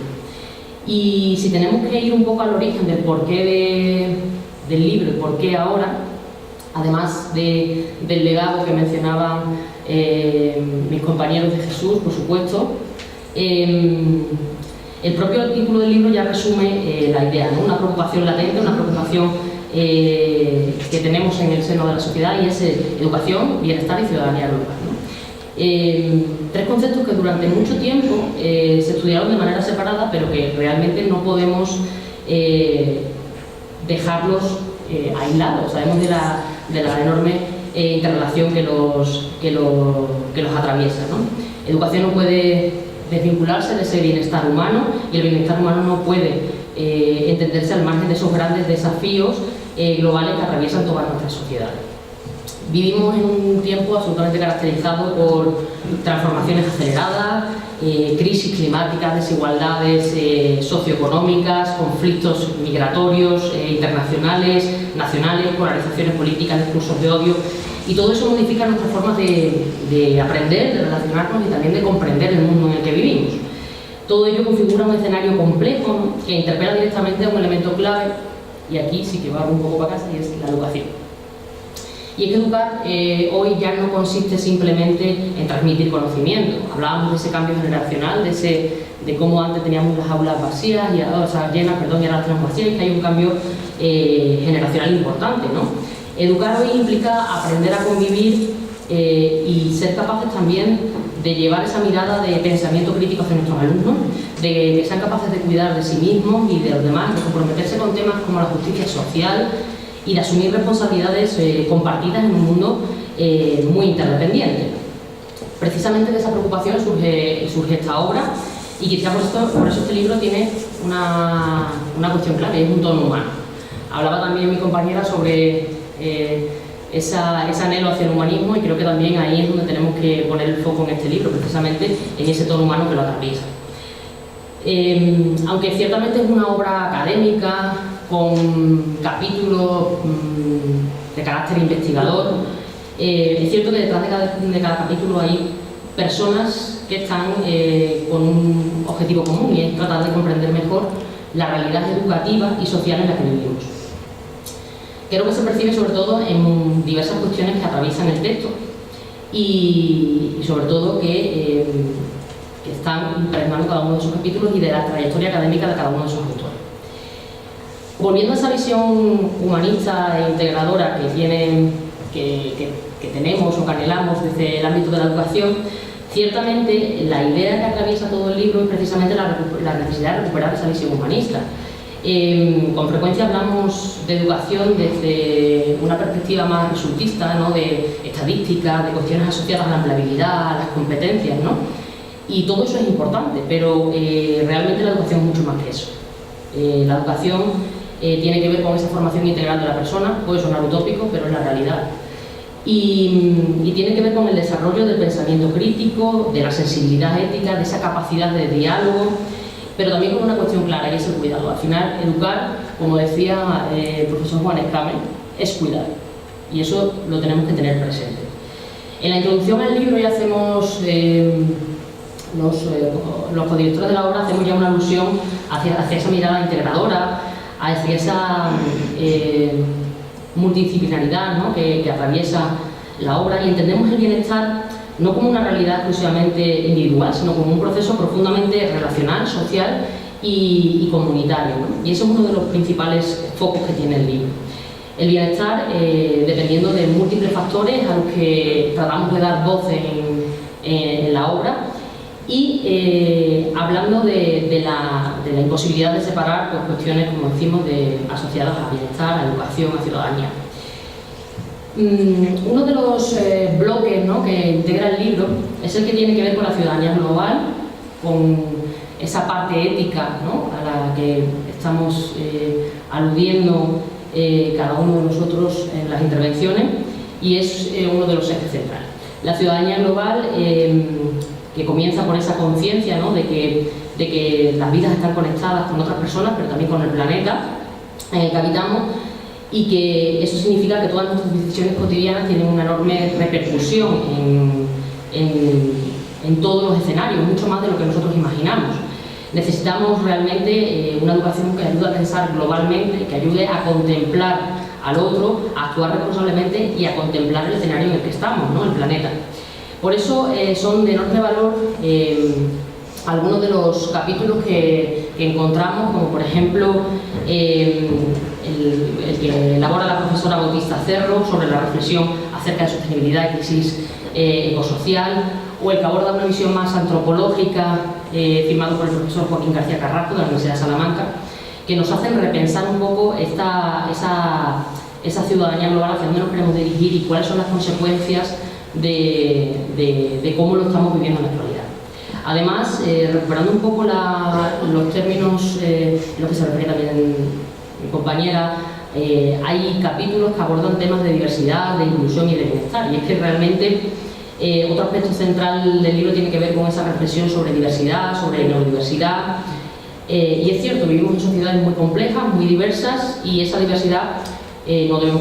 Y si tenemos que ir un poco al origen del porqué del libro y por qué ahora, además del legado que mencionaban mis compañeros de Jesús, por supuesto, el propio título del libro ya resume la idea, ¿no?, una preocupación latente, una preocupación que tenemos en el seno de la sociedad, y es educación, bienestar y ciudadanía global, ¿no? Tres conceptos que durante mucho tiempo se estudiaron de manera separada, pero que realmente no podemos dejarlos aislados. Sabemos de la enorme interrelación que los atraviesa, ¿no? Educación no puede desvincularse de ese bienestar humano, y el bienestar humano no puede entenderse al margen de esos grandes desafíos globales que atraviesan todas nuestras sociedades. Vivimos en un tiempo absolutamente caracterizado por transformaciones aceleradas, crisis climáticas, desigualdades socioeconómicas, conflictos migratorios internacionales, nacionales, polarizaciones políticas, discursos de odio, y todo eso modifica nuestras formas de aprender, de relacionarnos y también de comprender el mundo en el que vivimos. Todo ello configura un escenario complejo, ¿no?, que interpela directamente a un elemento clave, y aquí sí que va un poco para casa, y es la educación. Y es que educar hoy ya no consiste simplemente en transmitir conocimiento. Hablábamos de ese cambio generacional, de cómo antes teníamos las aulas vacías, llenas, y ahora las tenemos vacías, y que hay un cambio generacional importante, ¿no? Educar hoy implica aprender a convivir y ser capaces también de llevar esa mirada de pensamiento crítico hacia nuestros alumnos, de que sean capaces de cuidar de sí mismos y de los demás, de comprometerse con temas como la justicia social y de asumir responsabilidades compartidas en un mundo muy interdependiente. Precisamente de esa preocupación surge esta obra, y quizá por eso este libro tiene una cuestión clave, es un tono humano. Hablaba también mi compañera sobre ese anhelo hacia el humanismo, y creo que también ahí es donde tenemos que poner el foco en este libro, precisamente en ese tono humano que lo atraviesa. Aunque ciertamente es una obra académica con capítulos de carácter investigador, es cierto que detrás de cada capítulo hay personas que están con un objetivo común, y es tratar de comprender mejor la realidad educativa y social en la que vivimos. Creo que se percibe sobre todo en diversas cuestiones que atraviesan el texto y sobre todo que están impregnando cada uno de esos capítulos y de la trayectoria académica de cada uno de esos autores. Volviendo a esa visión humanista e integradora que tenemos o que anhelamos desde el ámbito de la educación, ciertamente la idea que atraviesa todo el libro es precisamente la necesidad de recuperar esa visión humanista. Con frecuencia hablamos de educación desde una perspectiva más resultista, ¿no?, de estadística, de cuestiones asociadas a la empleabilidad, a las competencias, ¿no? Y todo eso es importante, pero realmente la educación es mucho más que eso. La educación tiene que ver con esa formación integral de la persona, puede sonar utópico, pero es la realidad. Y tiene que ver con el desarrollo del pensamiento crítico, de la sensibilidad ética, de esa capacidad de diálogo, pero también con una cuestión clara, y es el cuidado. Al final, educar, como decía el profesor Juan Escamen, es cuidar, y eso lo tenemos que tener presente. En la introducción al libro ya hacemos, los codirectores de la obra hacemos ya una alusión hacia esa mirada integradora, hacia esa multidisciplinaridad, ¿no?, que atraviesa la obra, y entendemos el bienestar no como una realidad exclusivamente individual, sino como un proceso profundamente relacional, social y comunitario, ¿no? Y eso es uno de los principales focos que tiene el libro. El bienestar, dependiendo de múltiples factores a los que tratamos de dar voz en la obra, y hablando de la imposibilidad de separar pues, cuestiones, como decimos, asociadas a bienestar, a educación, a ciudadanía. Uno de los bloques, ¿no?, que integra el libro es el que tiene que ver con la ciudadanía global, con esa parte ética, ¿no?, a la que estamos aludiendo cada uno de nosotros en las intervenciones, y es uno de los ejes centrales. La ciudadanía global, que comienza por esa conciencia, ¿no?, de que las vidas están conectadas con otras personas, pero también con el planeta en el que habitamos, y que eso significa que todas nuestras decisiones cotidianas tienen una enorme repercusión en todos los escenarios, mucho más de lo que nosotros imaginamos. Necesitamos realmente una educación que ayude a pensar globalmente, que ayude a contemplar al otro, a actuar responsablemente y a contemplar el escenario en el que estamos, ¿no?, el planeta. Por eso son de enorme valor algunos de los capítulos que encontramos, como por ejemplo el que elabora la profesora Bautista Cerro sobre la reflexión acerca de sostenibilidad y crisis ecosocial, o el que aborda una visión más antropológica, firmado por el profesor Joaquín García Carrasco de la Universidad de Salamanca, que nos hacen repensar un poco esa ciudadanía global, hacia dónde nos queremos dirigir y cuáles son las consecuencias de cómo lo estamos viviendo en la actualidad. Además, recuperando un poco los términos los que se refiere también mi compañera, hay capítulos que abordan temas de diversidad, de inclusión y de bienestar, y es que realmente otro aspecto central del libro tiene que ver con esa reflexión sobre diversidad, sobre neurodiversidad, y es cierto, vivimos en sociedades muy complejas, muy diversas, y esa diversidad no debemos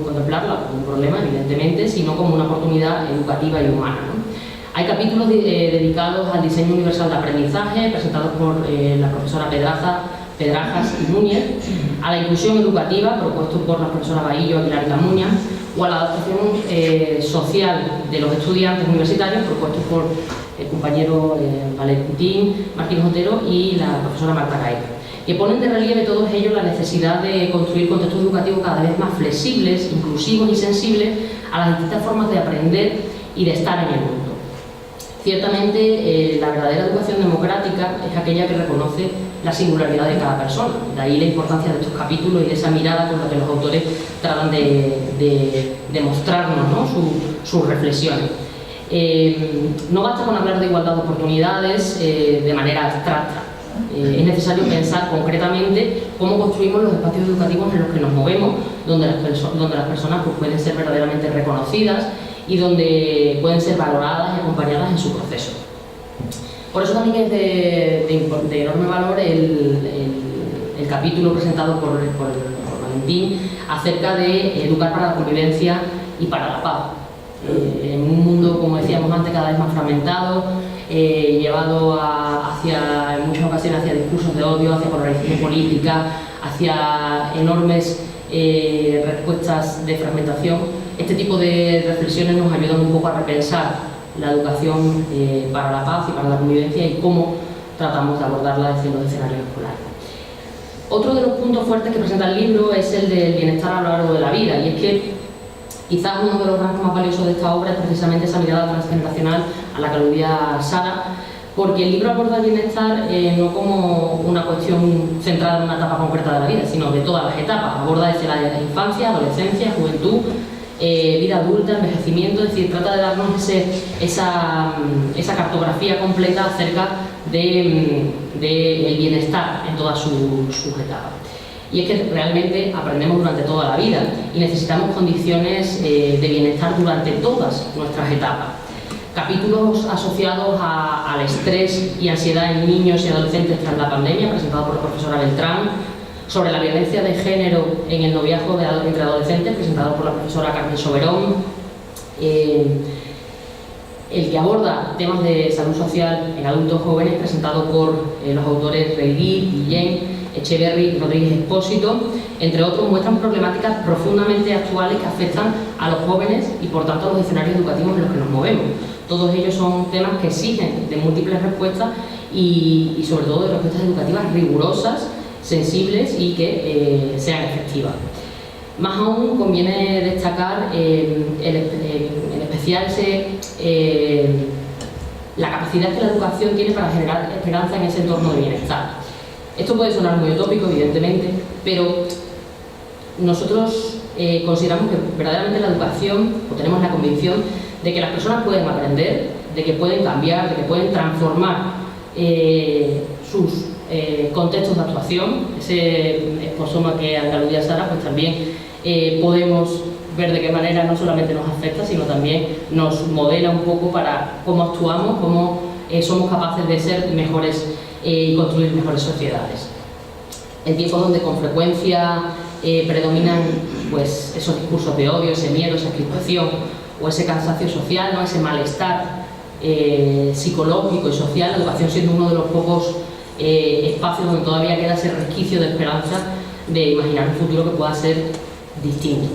contemplarla como un problema, evidentemente, sino como una oportunidad educativa y humana, ¿no? Hay capítulos dedicados al diseño universal de aprendizaje, presentados por la profesora Pedrajas y Núñez, a la inclusión educativa, propuesto por la profesora Bahillo, Aguilar y Camuña, o a la adaptación social de los estudiantes universitarios, propuestos por el compañero Valer Putín, Martín Otero y la profesora Marta Gaeta, que ponen de relieve todos ellos la necesidad de construir contextos educativos cada vez más flexibles, inclusivos y sensibles a las distintas formas de aprender y de estar en el mundo. Ciertamente, la verdadera educación democrática es aquella que reconoce la singularidad de cada persona. De ahí la importancia de estos capítulos y de esa mirada con la que los autores tratan de mostrarnos, ¿no?, sus reflexiones. No basta con hablar de igualdad de oportunidades de manera abstracta. Es necesario pensar concretamente cómo construimos los espacios educativos en los que nos movemos, donde las personas pues, pueden ser verdaderamente reconocidas y donde pueden ser valoradas y acompañadas en su proceso. Por eso también es de enorme valor el capítulo presentado por Valentín acerca de educar para la convivencia y para la paz. En un mundo, como decíamos antes, cada vez más fragmentado, llevado en muchas ocasiones hacia discursos de odio, hacia polarización política, hacia enormes respuestas de fragmentación. Este tipo de reflexiones nos ayudan un poco a repensar la educación para la paz y para la convivencia y cómo tratamos de abordarla desde los escenarios escolares. Otro de los puntos fuertes que presenta el libro es el del bienestar a lo largo de la vida, y es que quizás uno de los rasgos más valiosos de esta obra es precisamente esa mirada transgeneracional a la que aludía Sara, porque el libro aborda el bienestar no como una cuestión centrada en una etapa concreta de la vida, sino de todas las etapas. Aborda desde la infancia, adolescencia, juventud, vida adulta, envejecimiento, es decir, trata de darnos esa cartografía completa acerca del bienestar en todas sus etapas. Y es que realmente aprendemos durante toda la vida y necesitamos condiciones de bienestar durante todas nuestras etapas. Capítulos asociados al estrés y ansiedad en niños y adolescentes tras la pandemia, presentado por la profesora Beltrán, sobre la violencia de género en el noviazgo entre adolescentes, presentado por la profesora Carmen Soberón, el que aborda temas de salud social en adultos jóvenes, presentado por los autores Reilly, Guillén, Echeverry y Rodríguez Expósito, entre otros, muestran problemáticas profundamente actuales que afectan a los jóvenes y por tanto a los escenarios educativos en los que nos movemos. Todos ellos son temas que exigen de múltiples respuestas y sobre todo de respuestas educativas rigurosas, sensibles y que sean efectivas. Más aún conviene destacar en especial la capacidad que la educación tiene para generar esperanza en ese entorno de bienestar. Esto puede sonar muy utópico, evidentemente, pero nosotros consideramos que verdaderamente la educación, o tenemos la convicción de que las personas pueden aprender, de que pueden cambiar, de que pueden transformar sus contextos de actuación. Ese exposoma que aludía Sara, pues también podemos ver de qué manera no solamente nos afecta, sino también nos modela un poco para cómo actuamos, cómo somos capaces de ser mejores y construir mejores sociedades. En tiempos donde con frecuencia predominan pues, esos discursos de odio, ese miedo, esa crispación o ese cansancio social, ¿no? Ese malestar psicológico y social, la educación siendo uno de los pocos espacios donde todavía queda ese resquicio de esperanza de imaginar un futuro que pueda ser distinto.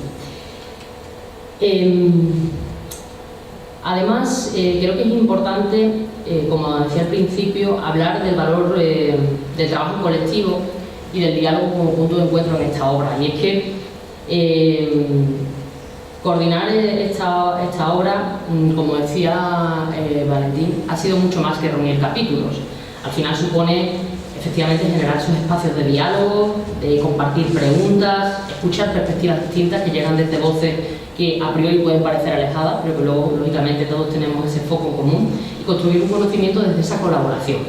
Además, creo que es importante, como decía al principio, hablar del valor del trabajo colectivo y del diálogo como punto de encuentro en esta obra. Y es que coordinar esta obra, como decía Valentín, ha sido mucho más que reunir capítulos. Al final supone efectivamente generar esos espacios de diálogo, de compartir preguntas, escuchar perspectivas distintas que llegan desde voces que a priori pueden parecer alejadas, pero que luego, lógicamente, todos tenemos ese foco común, y construir un conocimiento desde esa colaboración.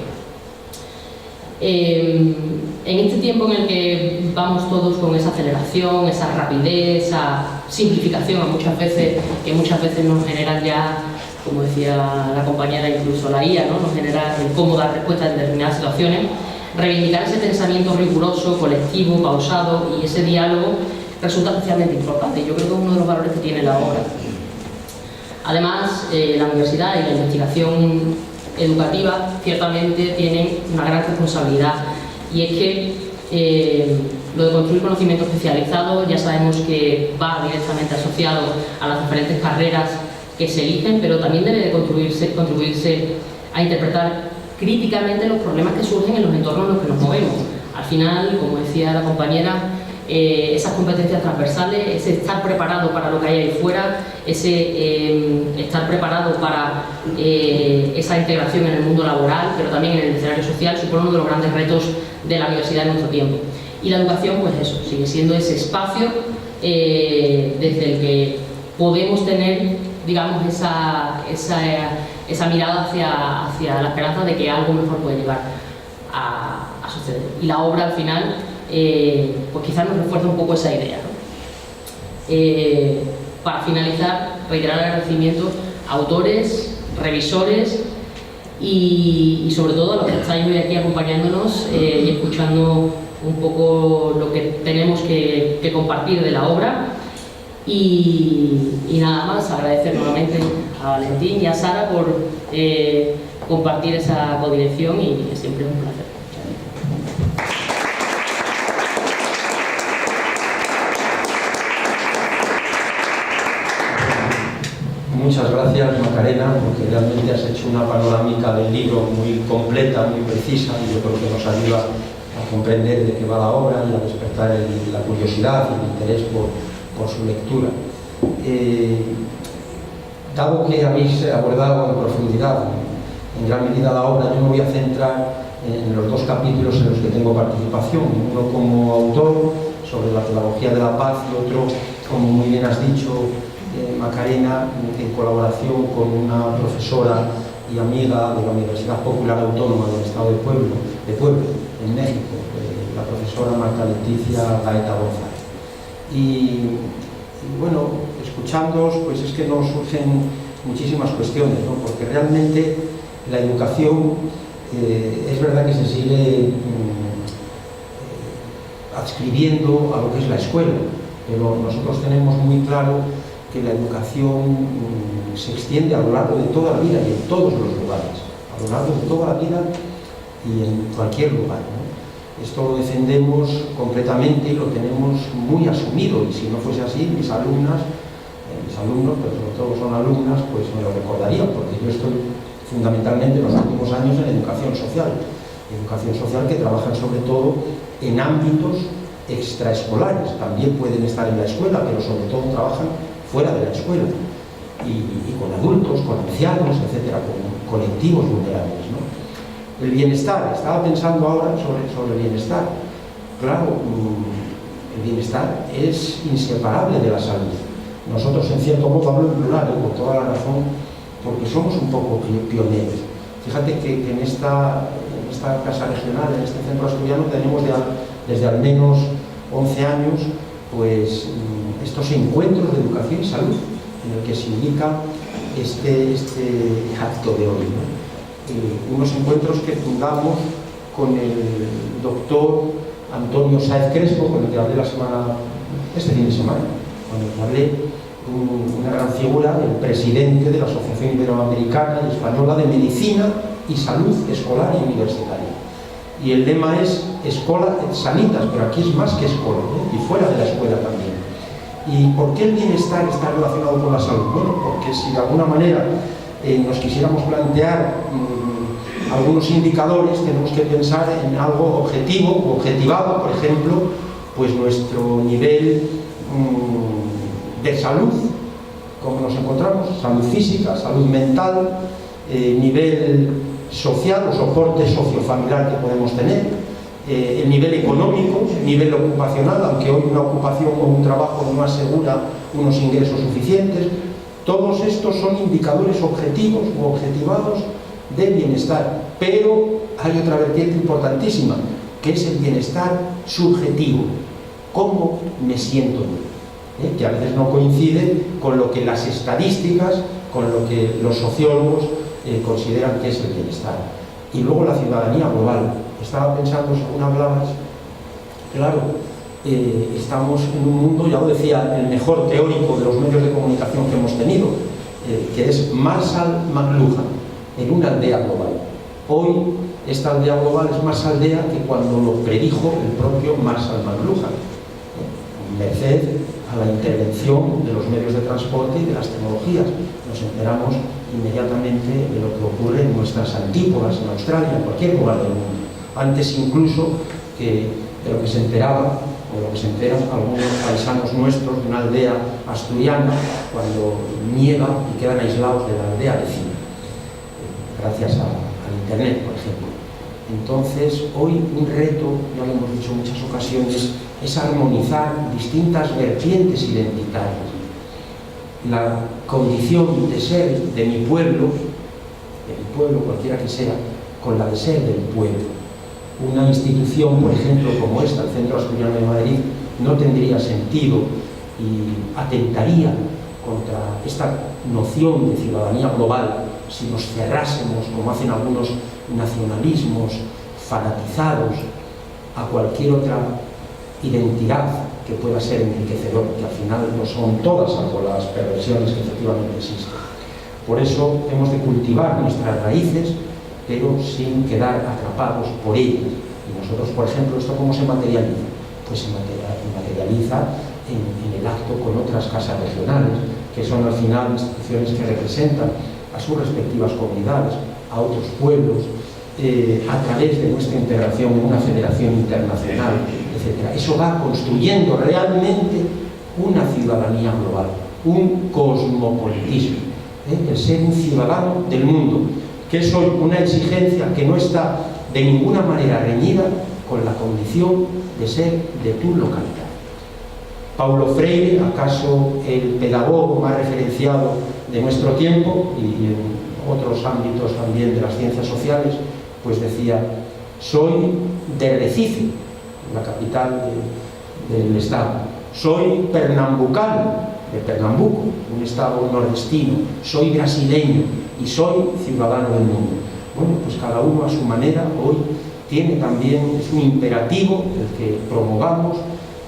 En este tiempo en el que vamos todos con esa aceleración, esa rapidez, esa simplificación que muchas veces nos generan ya, como decía la compañera, incluso la IA, ¿no? Nos genera el cómo dar respuesta a determinadas situaciones, reivindicar ese pensamiento riguroso, colectivo, pausado y ese diálogo resulta especialmente importante. Yo creo que es uno de los valores que tiene la obra. Además, la universidad y la investigación educativa ciertamente tienen una gran responsabilidad, y es que lo de construir conocimiento especializado ya sabemos que va directamente asociado a las diferentes carreras que se eligen, pero también debe de contribuirse a interpretar críticamente los problemas que surgen en los entornos en los que nos movemos. Al final, como decía la compañera, esas competencias transversales, ese estar preparado para lo que hay ahí fuera, ese estar preparado para esa integración en el mundo laboral, pero también en el escenario social, supone uno de los grandes retos de la universidad en nuestro tiempo. Y la educación, pues eso, sigue siendo ese espacio desde el que podemos tener, digamos, esa mirada hacia la esperanza de que algo mejor puede llegar a suceder. Y la obra, al final, pues quizás nos refuerza un poco esa idea, ¿no? Para finalizar, reiterar el agradecimiento a autores, revisores y sobre todo a los que estáis hoy aquí acompañándonos y escuchando un poco lo que tenemos que compartir de la obra. Y nada más, agradecer nuevamente a Valentín y a Sara por compartir esa codirección, y siempre es un placer. Muchas gracias, Macarena, porque realmente has hecho una panorámica del libro muy completa, muy precisa, y yo creo que nos ayuda a comprender de qué va la obra y a despertar la curiosidad y el interés por su lectura. Dado que habéis abordado en profundidad, en gran medida, la obra, yo me voy a centrar en los dos capítulos en los que tengo participación, uno como autor sobre la pedagogía de la paz y otro, como muy bien has dicho, Macarena, en colaboración con una profesora y amiga de la Universidad Popular Autónoma del Estado de Puebla, en México, la profesora Marta Leticia Gaeta González. Y bueno, escuchándoos, pues es que nos surgen muchísimas cuestiones, ¿no? Porque realmente la educación es verdad que se sigue adscribiendo a lo que es la escuela, pero nosotros tenemos muy claro que la educación se extiende a lo largo de toda la vida y en todos los lugares, a lo largo de toda la vida y en cualquier lugar, ¿no? Esto lo defendemos completamente y lo tenemos muy asumido, y si no fuese así, mis alumnos, pero sobre todo son alumnas, pues me lo recordarían, porque yo estoy fundamentalmente en los últimos años en educación social que trabajan sobre todo en ámbitos extraescolares. También pueden estar en la escuela, pero sobre todo trabajan fuera de la escuela, y con adultos, con ancianos, etcétera, con colectivos vulnerables, ¿no? El bienestar, estaba pensando ahora sobre el bienestar. Claro, el bienestar es inseparable de la salud. Nosotros, en cierto modo, hablo en plural, con toda la razón, porque somos un poco pioneros. Fíjate que en esta casa regional, en este centro asturiano, tenemos desde al menos 11 años, pues estos encuentros de educación y salud, en el que se indica este acto de hoy, ¿no? Unos encuentros que fundamos con el doctor Antonio Sáez Crespo, con el que hablé este fin de semana, cuando hablé, una gran figura, el presidente de la Asociación Iberoamericana y Española de Medicina y Salud Escolar y Universitaria. Y el lema es Escola et Sanitas, pero aquí es más que escuela, y fuera de la escuela también. ¿Y por qué el bienestar está relacionado con la salud? Bueno, porque si de alguna manera nos quisiéramos plantear algunos indicadores, tenemos que pensar en algo objetivo o objetivado, por ejemplo, pues nuestro nivel de salud, como nos encontramos, salud física, salud mental, nivel social o soporte sociofamiliar que podemos tener, el nivel económico, nivel ocupacional, aunque hoy una ocupación o un trabajo no asegura unos ingresos suficientes. Todos estos son indicadores objetivos o objetivados del bienestar, pero hay otra vertiente importantísima, que es el bienestar subjetivo. ¿Cómo me siento yo? Que a veces no coincide con lo que las estadísticas, con lo que los sociólogos consideran que es el bienestar. Y luego la ciudadanía global. Estaba pensando, según hablabas, claro, estamos en un mundo, ya lo decía el mejor teórico de los medios de comunicación que hemos tenido, que es Marshall McLuhan, en una aldea global. Hoy esta aldea global es más aldea que cuando lo predijo el propio Marshall McLuhan, merced a la intervención de los medios de transporte y de las tecnologías. Nos enteramos inmediatamente de lo que ocurre en nuestras antípodas, en Australia, en cualquier lugar del mundo. Antes incluso de lo que se enteraban, o lo que se enteran algunos paisanos nuestros de una aldea asturiana cuando nieva y quedan aislados de la aldea vecina, gracias al internet, por ejemplo. Entonces, hoy un reto, ya lo hemos dicho en muchas ocasiones, es armonizar distintas vertientes identitarias. La condición de ser de mi pueblo, cualquiera que sea, con la de ser del pueblo. Una institución, por ejemplo, como esta, el Centro Asturiano de Madrid, no tendría sentido y atentaría contra esta noción de ciudadanía global si nos cerrásemos, como hacen algunos nacionalismos fanatizados, a cualquier otra identidad que pueda ser enriquecedor, que al final no son todas, salvo las perversiones que efectivamente existen. Por eso hemos de cultivar nuestras raíces, pero sin quedar atrapados por ellas. Y nosotros, por ejemplo, ¿esto cómo se materializa? Pues se materializa en el acto con otras casas regionales, que son al final instituciones que representan a sus respectivas comunidades, a otros pueblos, a través de nuestra integración en una federación internacional, etc. Eso va construyendo realmente una ciudadanía global, un cosmopolitismo, el ser un ciudadano del mundo, que es hoy una exigencia que no está de ninguna manera reñida con la condición de ser de tu localidad. Paulo Freire, acaso el pedagogo más referenciado de nuestro tiempo y en otros ámbitos también de las ciencias sociales, pues decía: soy de Recife, la capital del estado, soy pernambucano, de Pernambuco, un estado nordestino, soy brasileño y soy ciudadano del mundo. Bueno, pues cada uno a su manera hoy tiene también, es un imperativo el que promovamos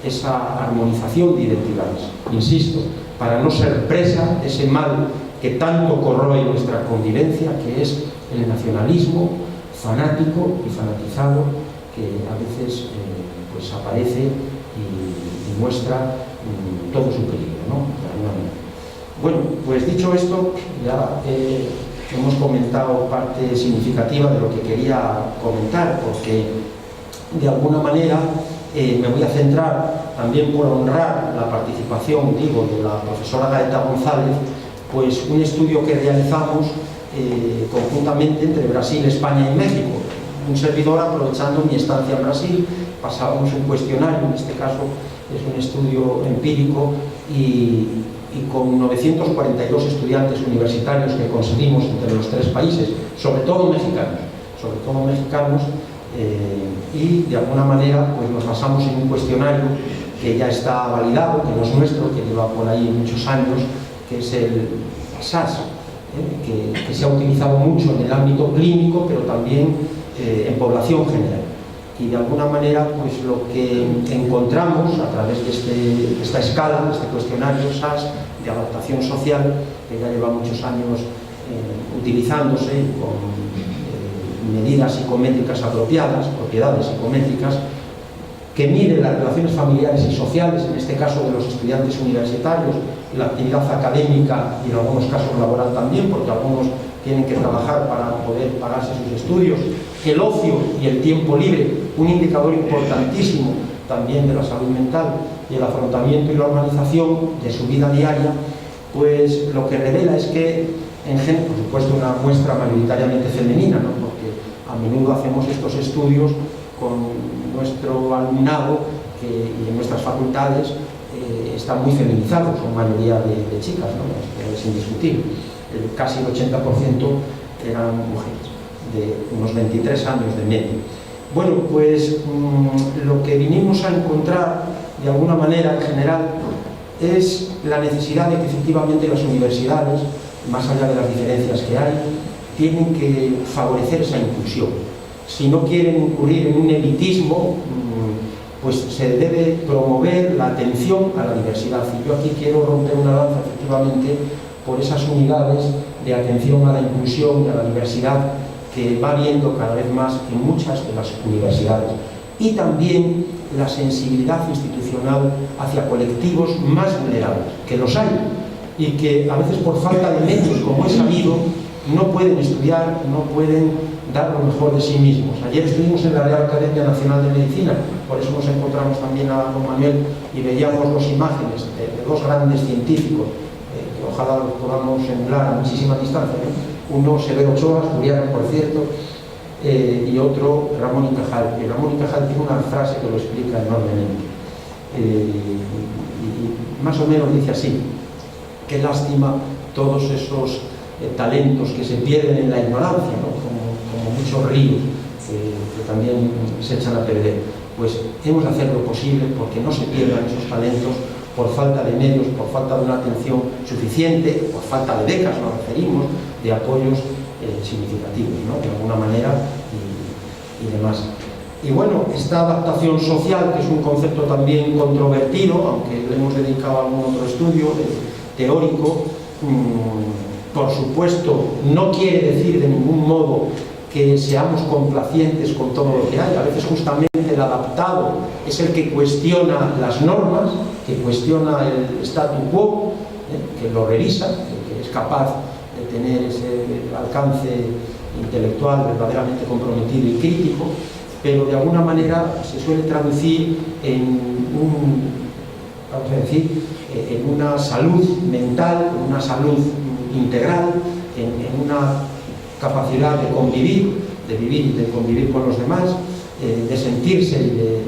esa armonización de identidades, insisto, para no ser presa de ese mal que tanto corroe nuestra convivencia, que es el nacionalismo fanático y fanatizado, que a veces pues aparece y muestra todo su peligro, ¿no? Bueno, pues dicho esto, ya hemos comentado parte significativa de lo que quería comentar, porque de alguna manera me voy a centrar también por honrar la participación, digo, de la profesora Gaeta González, pues un estudio que realizamos conjuntamente entre Brasil, España y México. Un servidor, aprovechando mi estancia en Brasil, pasábamos un cuestionario, en este caso es un estudio empírico, y con 942 estudiantes universitarios que conseguimos entre los tres países, sobre todo mexicanos, y de alguna manera pues nos basamos en un cuestionario que ya está validado, que no es nuestro, que lleva por ahí muchos años, que es el SAS, que se ha utilizado mucho en el ámbito clínico, pero también en población general. Y de alguna manera pues lo que encontramos a través de esta escala, de este cuestionario SAS de adaptación social, que ya lleva muchos años utilizándose con medidas psicométricas apropiadas, propiedades psicométricas, que mide las relaciones familiares y sociales, en este caso de los estudiantes universitarios, la actividad académica y en algunos casos laboral también, porque algunos tienen que trabajar para poder pagarse sus estudios, el ocio y el tiempo libre, un indicador importantísimo también de la salud mental, y el afrontamiento y la organización de su vida diaria, pues lo que revela es que, por supuesto, una muestra mayoritariamente femenina, ¿no? Porque a menudo hacemos estos estudios con nuestro alumnado y en nuestras facultades están muy feminizados, son mayoría de chicas, ¿no? Es indiscutible. Casi el 80% eran mujeres, de unos 23 años de media. Bueno, pues lo que vinimos a encontrar, de alguna manera, en general, es la necesidad de que efectivamente las universidades, más allá de las diferencias que hay, tienen que favorecer esa inclusión. Si no quieren incurrir en un elitismo, pues se debe promover la atención a la diversidad. Y yo aquí quiero romper una lanza, efectivamente, por esas unidades de atención a la inclusión y a la diversidad que va habiendo cada vez más en muchas de las universidades. Y también la sensibilidad institucional hacia colectivos más vulnerables, que los hay, y que a veces por falta de medios, como he sabido, no pueden estudiar, no pueden dar lo mejor de sí mismos. Ayer estuvimos en la Real Academia Nacional de Medicina, por eso nos encontramos también a don Manuel y veíamos las imágenes de dos grandes científicos, que ojalá los podamos emular a muchísima distancia, ¿no? Uno, Severo Ochoa, asturiano, por cierto, y otro, Ramón y Cajal. Y Ramón y Cajal tiene una frase que lo explica enormemente. Y más o menos dice así: qué lástima todos esos talentos que se pierden en la ignorancia, ¿no? como muchos ríos que también se echan a perder. Pues hemos de hacer lo posible porque no se pierdan esos talentos, por falta de medios, por falta de una atención suficiente, por falta de becas, nos referimos, de apoyos significativos, ¿no? De alguna manera y demás. Y bueno, esta adaptación social, que es un concepto también controvertido, aunque le hemos dedicado a algún otro estudio teórico, por supuesto no quiere decir de ningún modo que seamos complacientes con todo lo que hay. A veces justamente el adaptado es el que cuestiona las normas, que cuestiona el statu quo, que lo revisa, que es capaz de tener ese alcance intelectual verdaderamente comprometido y crítico, pero de alguna manera se suele traducir en vamos a decir, en una salud mental, en una salud integral, en una capacidad de convivir, de vivir y de convivir con los demás, de sentirse y de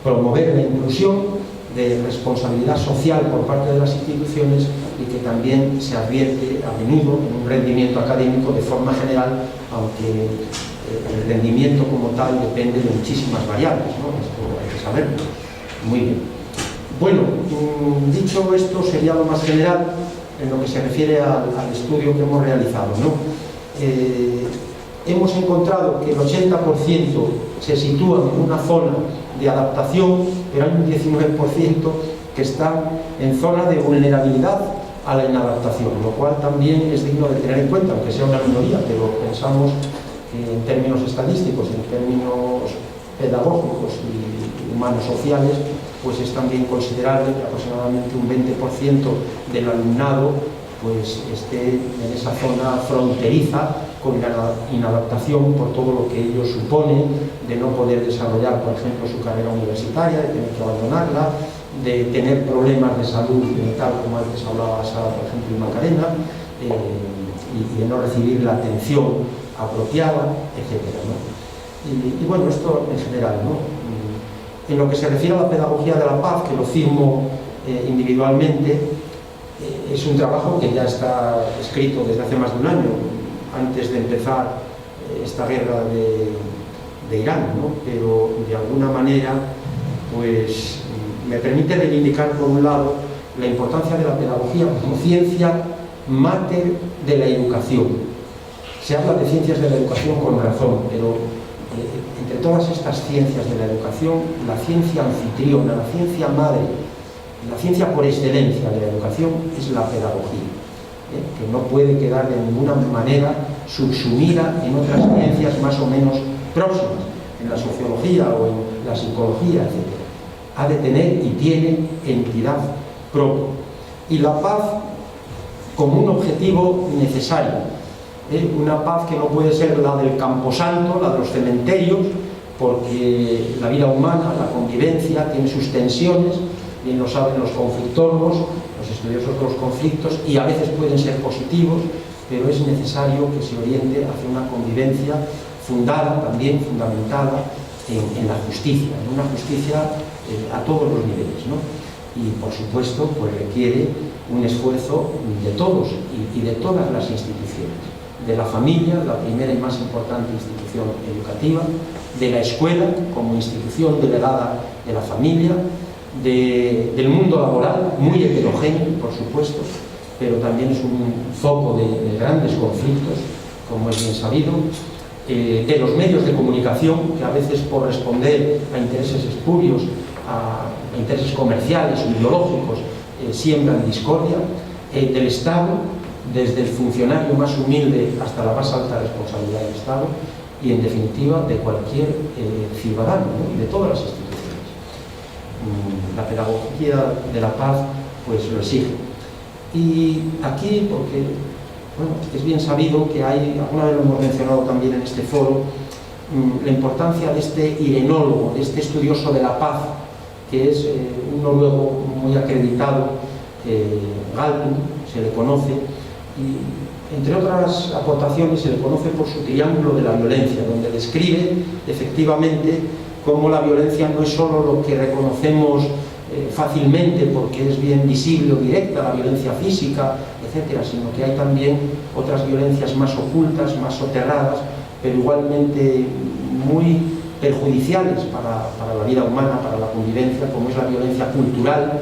promover la inclusión, de responsabilidad social por parte de las instituciones, y que también se advierte a menudo en un rendimiento académico de forma general, aunque el rendimiento como tal depende de muchísimas variables, ¿no? Esto hay que saberlo. Muy bien. Bueno, dicho esto, sería lo más general en lo que se refiere al estudio que hemos realizado, ¿no? Hemos encontrado que el 80% se sitúa en una zona de adaptación, pero hay un 19% que está en zona de vulnerabilidad a la inadaptación, lo cual también es digno de tener en cuenta, aunque sea una minoría, pero pensamos que en términos estadísticos, en términos pedagógicos y humanos sociales, pues es también considerable que aproximadamente un 20% del alumnado pues esté en esa zona fronteriza con la inadaptación por todo lo que ello supone, de no poder desarrollar, por ejemplo, su carrera universitaria, de tener que abandonarla, de tener problemas de salud mental, como antes hablaba Sara, por ejemplo, y Macarena, y de no recibir la atención apropiada, etc., ¿no? Y bueno, esto en general, ¿no? En lo que se refiere a la pedagogía de la paz, que lo firmo individualmente, es un trabajo que ya está escrito desde hace más de un año, antes de empezar esta guerra de Irán, ¿no? Pero de alguna manera pues me permite reivindicar por un lado la importancia de la pedagogía como ciencia máter de la educación. Se habla de ciencias de la educación con razón, pero entre todas estas ciencias de la educación, la ciencia anfitriona, la ciencia madre, la ciencia por excelencia de la educación es la pedagogía, que no puede quedar de ninguna manera subsumida en otras ciencias más o menos próximas, en la sociología o en la psicología, etc. Ha de tener y tiene entidad propia. Y la paz como un objetivo necesario, una paz que no puede ser la del camposanto, la de los cementerios, porque la vida humana, la convivencia, tiene sus tensiones, bien lo saben los conflictólogos, los estudiosos de los conflictos, y a veces pueden ser positivos, pero es necesario que se oriente hacia una convivencia fundada, también fundamentada en la justicia, en una justicia a todos los niveles, ¿no? Y por supuesto pues requiere un esfuerzo de todos y de todas las instituciones, de la familia, la primera y más importante institución educativa, de la escuela como institución delegada de la familia, del mundo laboral, muy heterogéneo, por supuesto, pero también es un foco de grandes conflictos, como es bien sabido, de los medios de comunicación, que a veces por responder a intereses espurios, a intereses comerciales o ideológicos, siembran discordia, del Estado, desde el funcionario más humilde hasta la más alta responsabilidad del Estado, y en definitiva de cualquier ciudadano, ¿no? Y de todas las instituciones. La pedagogía de la paz pues lo exige. Y aquí, porque bueno, es bien sabido que hay, alguna vez lo hemos mencionado también en este foro, la importancia de este irenólogo, de este estudioso de la paz, que es un noruego muy acreditado, Galtung, se le conoce, y entre otras aportaciones se le conoce por su triángulo de la violencia, donde describe efectivamente cómo la violencia no es solo lo que reconocemos fácilmente porque es bien visible o directa, la violencia física, etcétera, sino que hay también otras violencias más ocultas, más soterradas, pero igualmente muy perjudiciales para la vida humana, para la convivencia, como es la violencia cultural,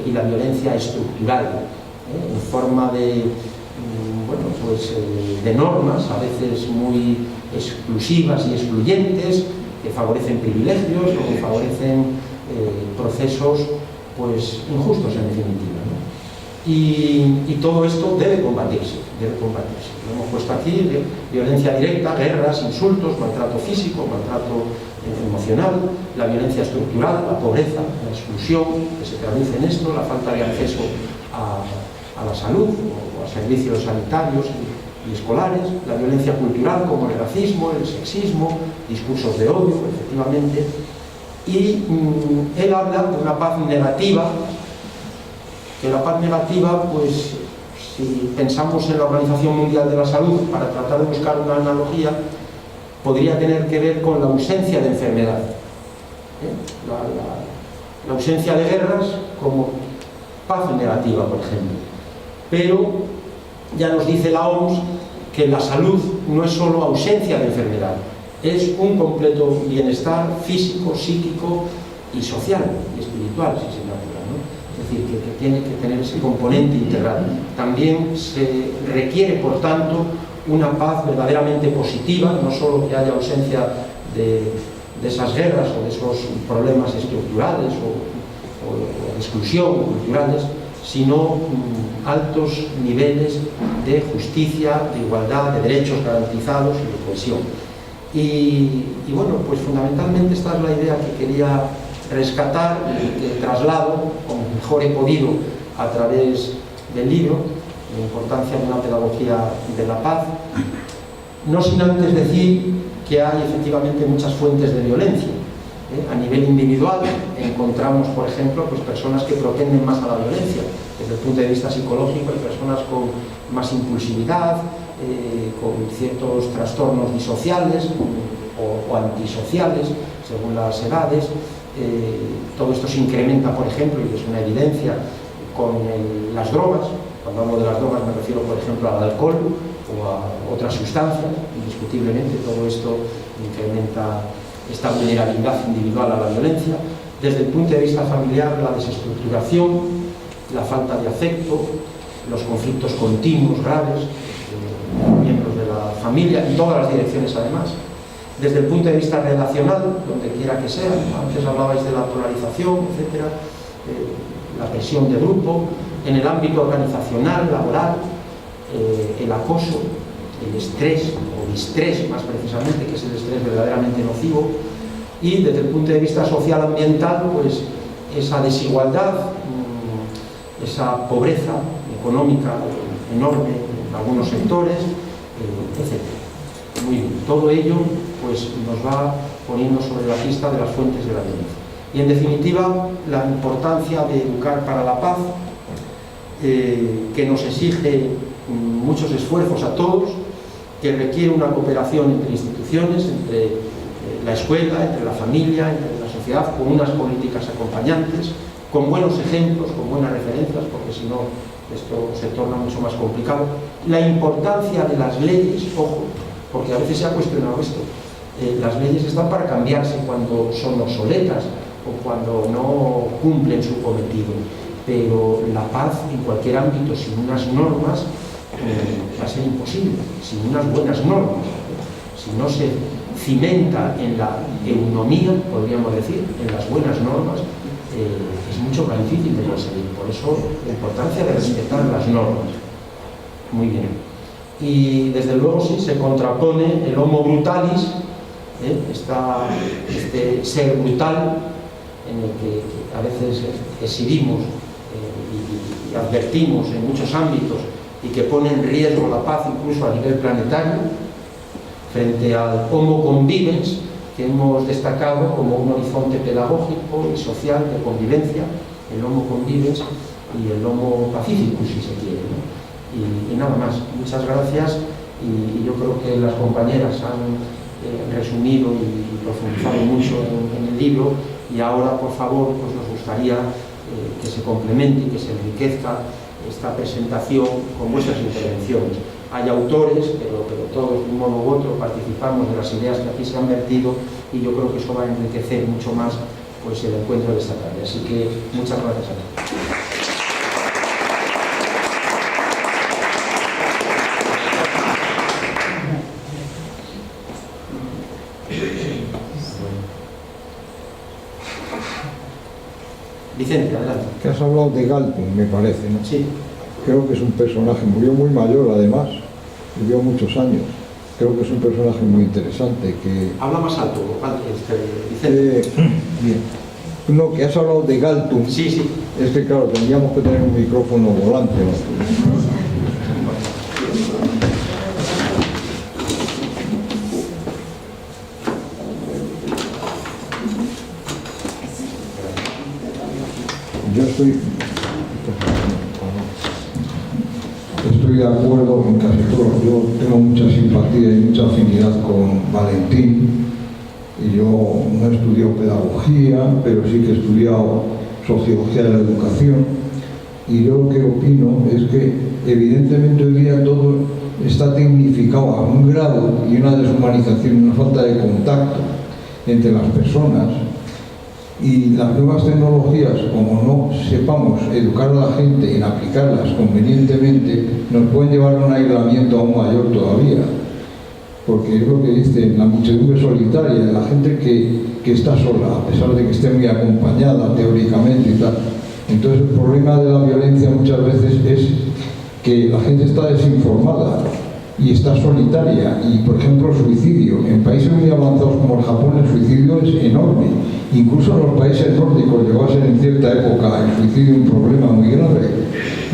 y la violencia estructural, en forma de, de normas, a veces muy exclusivas y excluyentes, que favorecen privilegios o que favorecen procesos pues, injustos en definitiva, ¿no? Y todo esto debe combatirse, Lo hemos puesto aquí: violencia directa, guerras, insultos, maltrato físico, maltrato emocional, la violencia estructural, la pobreza, la exclusión, que se traduce en esto, la falta de acceso a la salud o a servicios sanitarios y escolares, la violencia cultural como el racismo, el sexismo, discursos de odio, efectivamente, y él habla de una paz negativa, que la paz negativa, pues si pensamos en la Organización Mundial de la Salud, para tratar de buscar una analogía, podría tener que ver con la ausencia de enfermedad, la ausencia de guerras como paz negativa, por ejemplo. Pero ya nos dice la OMS que la salud no es solo ausencia de enfermedad, es un completo bienestar físico, psíquico y social y espiritual, si se me apura, ¿no? Es decir, que tiene que tener ese componente integral. También se requiere, por tanto, una paz verdaderamente positiva, no solo que haya ausencia de esas guerras o de esos problemas estructurales o de exclusión culturales, sino altos niveles de justicia, de igualdad, de derechos garantizados y de cohesión. Y bueno, pues fundamentalmente esta es la idea que quería rescatar y que traslado, como mejor he podido, a través del libro, la importancia de una pedagogía de la paz, no sin antes decir que hay efectivamente muchas fuentes de violencia. A nivel individual encontramos, por ejemplo, pues personas que propenden más a la violencia. Desde el punto de vista psicológico hay personas con más impulsividad, con ciertos trastornos disociales o antisociales, según las edades. Todo esto se incrementa, por ejemplo, y es una evidencia, con las drogas. Cuando hablo de las drogas me refiero, por ejemplo, al alcohol o a otras sustancias. Indiscutiblemente todo esto incrementa esta vulnerabilidad individual a la violencia. Desde el punto de vista familiar, la desestructuración, la falta de afecto, los conflictos continuos, graves, de miembros de la familia, en todas las direcciones además. Desde el punto de vista relacional, donde quiera que sea, antes hablabais de la polarización, etcétera, la presión de grupo, en el ámbito organizacional, laboral, el acoso, el estrés o distrés más precisamente, que es el estrés verdaderamente nocivo, y desde el punto de vista social ambiental, pues esa desigualdad, esa pobreza económica enorme en algunos sectores, etc. Muy bien, todo ello pues nos va poniendo sobre la pista de las fuentes de la violencia. Y en definitiva, la importancia de educar para la paz, que nos exige muchos esfuerzos a todos, que requiere una cooperación entre instituciones, entre la escuela, entre la familia, entre la sociedad, con unas políticas acompañantes, con buenos ejemplos, con buenas referencias, porque si no esto se torna mucho más complicado. La importancia de las leyes, ojo, porque a veces se ha cuestionado esto. Las leyes están para cambiarse cuando son obsoletas o cuando no cumplen su cometido, pero la paz en cualquier ámbito sin unas normas va a ser imposible, sin unas buenas normas. Si no se cimenta en la eunomía, podríamos decir, en las buenas normas, es mucho más difícil de conseguir. Por eso la importancia de respetar las normas. Muy bien. Y desde luego sí se contrapone el homo brutalis, este ser brutal en el que a veces exhibimos y advertimos en muchos ámbitos y que pone en riesgo la paz incluso a nivel planetario, frente al homo convivens, que hemos destacado como un horizonte pedagógico y social de convivencia, el homo convivens y el homo pacificus, si se quiere, ¿no? Y nada más. Muchas gracias, y yo creo que las compañeras han resumido y profundizado mucho en el libro, y ahora, por favor, pues nos gustaría que se complemente y que se enriquezca esta presentación con vuestras intervenciones. Hay autores, pero todos de un modo u otro participamos de las ideas que aquí se han vertido, y yo creo que eso va a enriquecer mucho más pues el encuentro de esta tarde. Así que muchas gracias a todos. Vicente, adelante. Que has hablado de Galtung, me parece, ¿no? Sí. Creo que es un personaje, murió muy mayor además, vivió muchos años. Creo que es un personaje muy interesante que... Habla más alto, Vicente. Bien. No, que has hablado de Galtung. Sí, sí. Es que claro, tendríamos que tener un micrófono volante, ¿no? Yo estoy de acuerdo en casi todo. Yo tengo mucha simpatía y mucha afinidad con Valentín. Y yo no he estudiado pedagogía, pero sí que he estudiado sociología de la educación. Y yo lo que opino es que evidentemente hoy día todo está tecnificado a un grado y una deshumanización, una falta de contacto entre las personas. Y las nuevas tecnologías, como no sepamos educar a la gente en aplicarlas convenientemente, nos pueden llevar a un aislamiento aún mayor todavía. Porque es lo que dicen, la muchedumbre solitaria, la gente que está sola, a pesar de que esté muy acompañada teóricamente y tal. Entonces el problema de la violencia muchas veces es que la gente está desinformada y está solitaria. Y por ejemplo el suicidio, en países muy avanzados como el Japón el suicidio es enorme. Incluso en los países nórdicos llegó a ser en cierta época el suicidio un problema muy grave.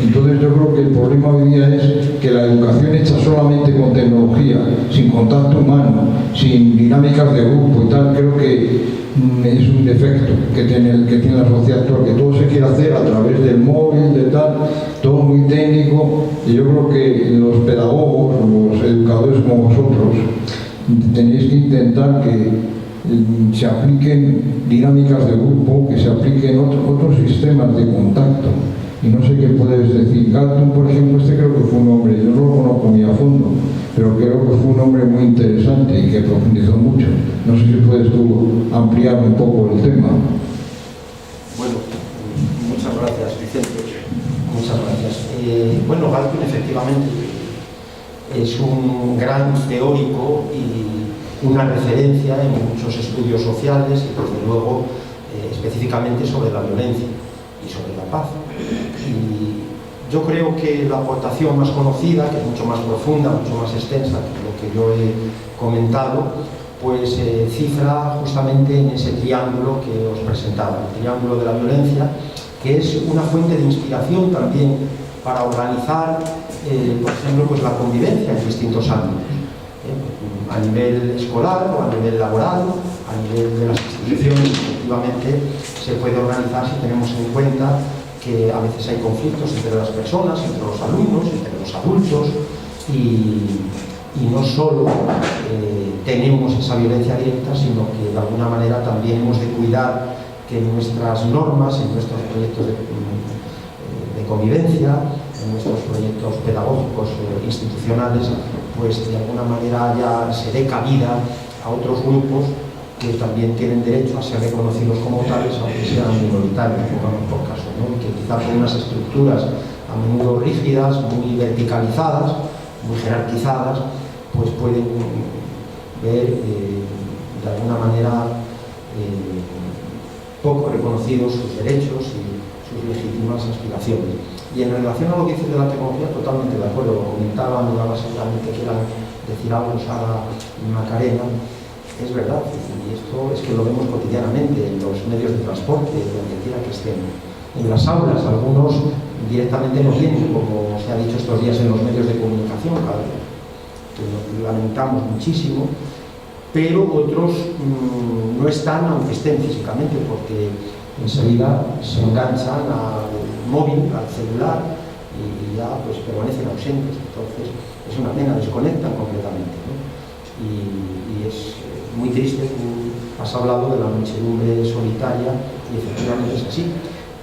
Entonces yo creo que el problema hoy día es que la educación hecha solamente con tecnología, sin contacto humano, sin dinámicas de grupo y tal, creo que es un defecto que tiene la sociedad actual, que todo se quiere hacer a través del móvil, de tal, todo muy técnico. Y yo creo que los pedagogos, los educadores como vosotros, tenéis que intentar que se apliquen dinámicas de grupo, que se apliquen otros sistemas de contacto. Y no sé qué puedes decir. Galtung, por ejemplo, creo que fue un hombre, yo no lo conozco muy a fondo, pero creo que fue un hombre muy interesante y que profundizó mucho. No sé si puedes tú ampliar un poco el tema. Bueno, muchas gracias, Vicente. Muchas gracias. Bueno, Galtung efectivamente es un gran teórico y una referencia en muchos estudios sociales y desde luego específicamente sobre la violencia y sobre la paz. Y yo creo que la aportación más conocida, que es mucho más profunda, mucho más extensa que lo que yo he comentado, pues cifra justamente en ese triángulo que os presentaba, el triángulo de la violencia, que es una fuente de inspiración también para organizar, por ejemplo, pues la convivencia en distintos ámbitos. A nivel escolar o a nivel laboral, a nivel de las instituciones, efectivamente se puede organizar si tenemos en cuenta que a veces hay conflictos entre las personas, entre los alumnos, entre los adultos y no solo tenemos esa violencia directa, sino que de alguna manera también hemos de cuidar que nuestras normas, en nuestros proyectos de convivencia, en nuestros proyectos pedagógicos institucionales, pues de alguna manera ya se dé cabida a otros grupos que también tienen derecho a ser reconocidos como tales, aunque sean minoritarios, pongamos por caso, ¿no? Que quizá con unas estructuras a menudo rígidas, muy verticalizadas, muy jerarquizadas, pues pueden ver de alguna manera poco reconocidos sus derechos y sus legítimas aspiraciones. Y en relación a lo que dices de la tecnología, totalmente de acuerdo, lo comentaba, no daba seguramente que quieran decir algo, Sara y Macarena, es verdad, y esto es que lo vemos cotidianamente en los medios de transporte, donde quiera que estén. En las aulas, algunos directamente no vienen, como se ha dicho estos días en los medios de comunicación, que lo lamentamos muchísimo, pero otros no están, aunque estén físicamente, porque enseguida se enganchan al móvil, al celular, y ya pues permanecen ausentes. Entonces es una pena, desconectan completamente, ¿no? Y es muy triste. Tú has hablado de la muchedumbre solitaria y efectivamente es así,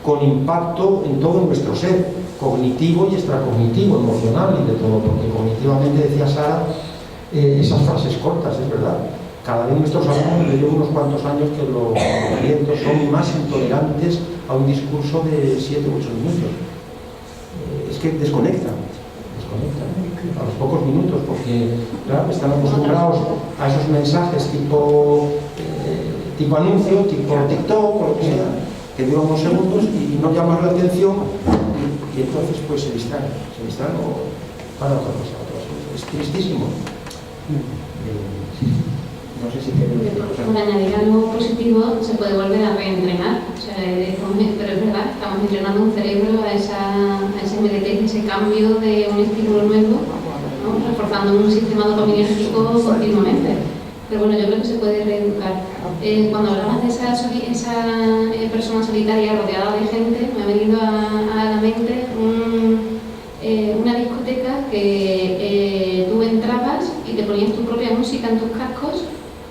con impacto en todo nuestro ser, cognitivo y extracognitivo, emocional y de todo, porque cognitivamente, decía Sara, esas frases cortas, es verdad, cada vez nuestros alumnos, yo llevo unos cuantos años que los clientes son más intolerantes a un discurso de 7 u 8 minutos. Es que desconectan a los pocos minutos, porque claro, están acostumbrados a esos mensajes tipo anuncio, tipo TikTok o lo que sea, que duran unos segundos y no llaman la atención y entonces pues se distraen o para otra cosa. Es tristísimo. No sé si por añadir algo positivo, se puede volver a reentrenar. O sea, pero es verdad, estamos entrenando un cerebro a esa inmediatez, ese cambio de un estímulo nuevo, ¿no? Reforzando un sistema dopaminérgico continuamente. Pero bueno, yo creo que se puede reeducar. Cuando hablabas de esa persona solitaria rodeada de gente, me ha venido a la mente una discoteca que tú entrabas y te ponías tu propia música en tus cascos,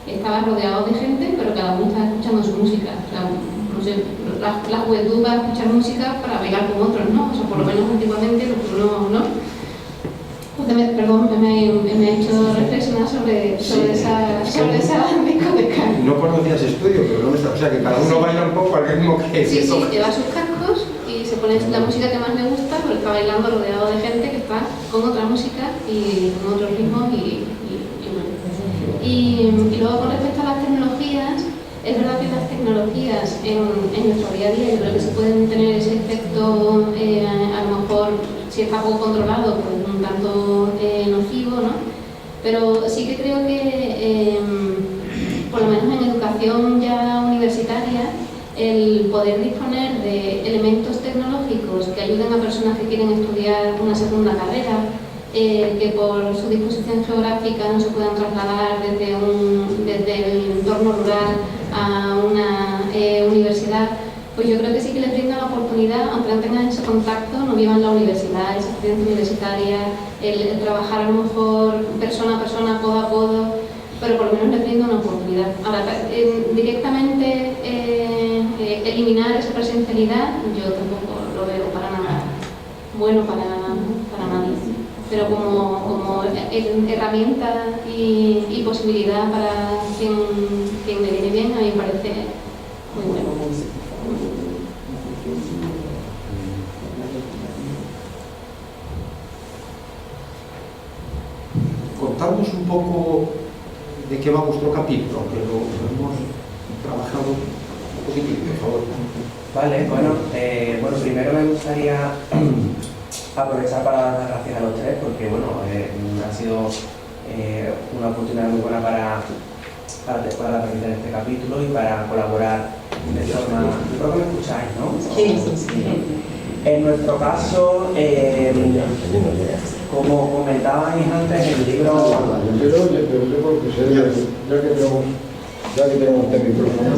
estabas rodeado de gente, pero cada uno estaba escuchando su música. O sea, no sé, la juventud va a escuchar música para bailar con otros, ¿no? O sea, por lo menos antiguamente ¿no? Perdón, me he hecho reflexionar sobre esa discoteca. No conocía ese estudio, pero no me está. O sea, que cada uno baila un poco al ritmo que sí, lleva sus cascos y se pone la música que más le gusta, pero está bailando rodeado de gente que está con otra música y con otros ritmos y luego con respecto a las tecnologías, es verdad que las tecnologías en nuestro día a día yo creo que se pueden tener ese efecto, a lo mejor si está poco controlado, pues un tanto nocivo, ¿no? Pero sí que creo que, por lo menos en educación ya universitaria, el poder disponer de elementos tecnológicos que ayuden a personas que quieren estudiar una segunda carrera, que por su disposición geográfica no se puedan trasladar desde el entorno rural a una universidad, pues yo creo que sí que les brinda la oportunidad, aunque no tengan ese contacto, no vivan la universidad, esa experiencia universitaria, el trabajar a lo mejor persona a persona, codo a codo, pero por lo menos les brinda una oportunidad. Ahora, directamente eliminar esa presencialidad, yo tampoco lo veo para nada bueno para nadie. Pero como herramienta y posibilidad para quien le viene bien, a mí me parece muy bueno. Contadnos un poco de qué va vuestro capítulo, aunque lo hemos trabajado un poquitito, por favor. Vale, bueno, primero me gustaría aprovechar para dar las gracias a los tres, porque bueno, ha sido una oportunidad muy buena para presentar este capítulo y para colaborar de forma... Yo creo que me escucháis, ¿no? Sí. En nuestro caso, como comentabais antes, el libro... Pero yo creo que sería, ya que tenemos este micrófono.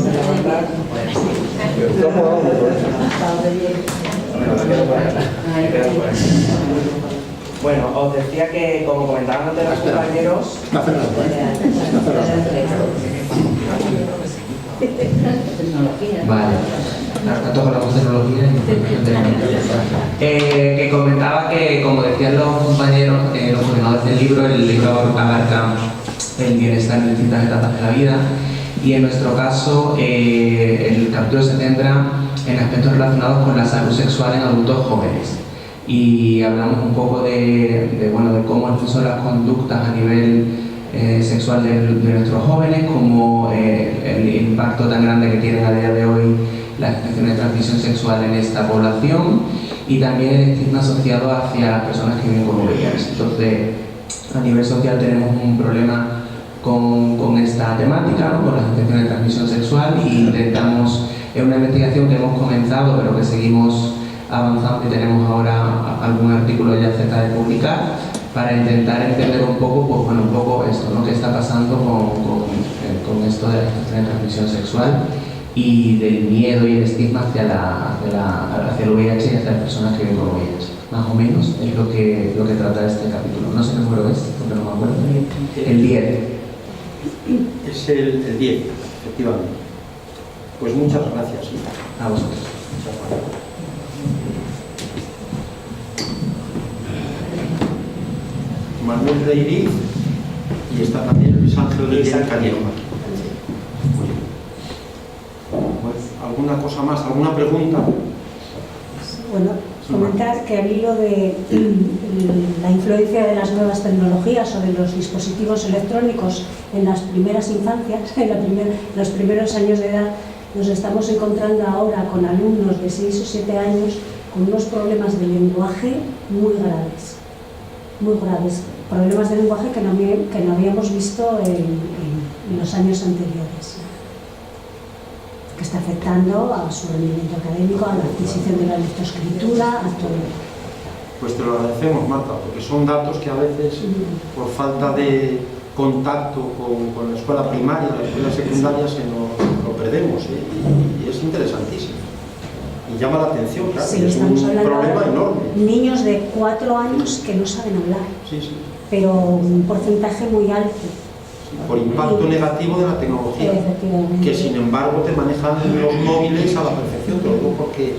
Bueno, os decía que, como comentaban antes los compañeros... Vale, tanto hablamos de tecnología y que comentaba que, como decían los compañeros, los coordinadores del libro, el libro abarca el bienestar en distintas etapas de la vida y en nuestro caso el capítulo se centra en aspectos relacionados con la salud sexual en adultos jóvenes y hablamos un poco de cómo son las conductas a nivel sexual de nuestros jóvenes, como el impacto tan grande que tienen a día de hoy las infecciones de transmisión sexual en esta población y también el estigma asociado hacia las personas que viven con VIH. Entonces, a nivel social tenemos un problema con esta temática, ¿no? Con las infecciones de transmisión sexual y intentamos, es una investigación que hemos comenzado pero que seguimos avanzando y tenemos ahora algún artículo ya cerca de publicar para intentar entender un poco esto, ¿no? Qué está pasando con esto de las infecciones de transmisión sexual y del miedo y el estigma hacia el VIH y hacia las personas que viven con VIH. Más o menos es lo que trata este capítulo. No sé qué número es, porque no me acuerdo. El 10. Es el 10, efectivamente. Pues muchas gracias. A vosotros. Muchas gracias. Manuel de Iriz y está también Luis Ángel de Cañero. ¿Alguna cosa más? ¿Alguna pregunta? Bueno, comentar que al hilo de la influencia de las nuevas tecnologías o de los dispositivos electrónicos en las primeras infancias, en los primeros años de edad, nos estamos encontrando ahora con alumnos de 6 o 7 años con unos problemas de lenguaje muy graves, problemas de lenguaje que no habíamos visto en los años anteriores, que está afectando a su rendimiento académico, a la adquisición de la lectoescritura, a todo. Pues te lo agradecemos, Marta, porque son datos que a veces, por falta de contacto con la escuela primaria, la escuela secundaria, lo perdemos, y es interesantísimo. Y llama la atención, claro, Sí, es un problema enorme. Niños de 4 años que no saben hablar, sí. pero un porcentaje muy alto. Por impacto negativo de la tecnología, que sin embargo te manejan los móviles a la perfección. Te lo digo porque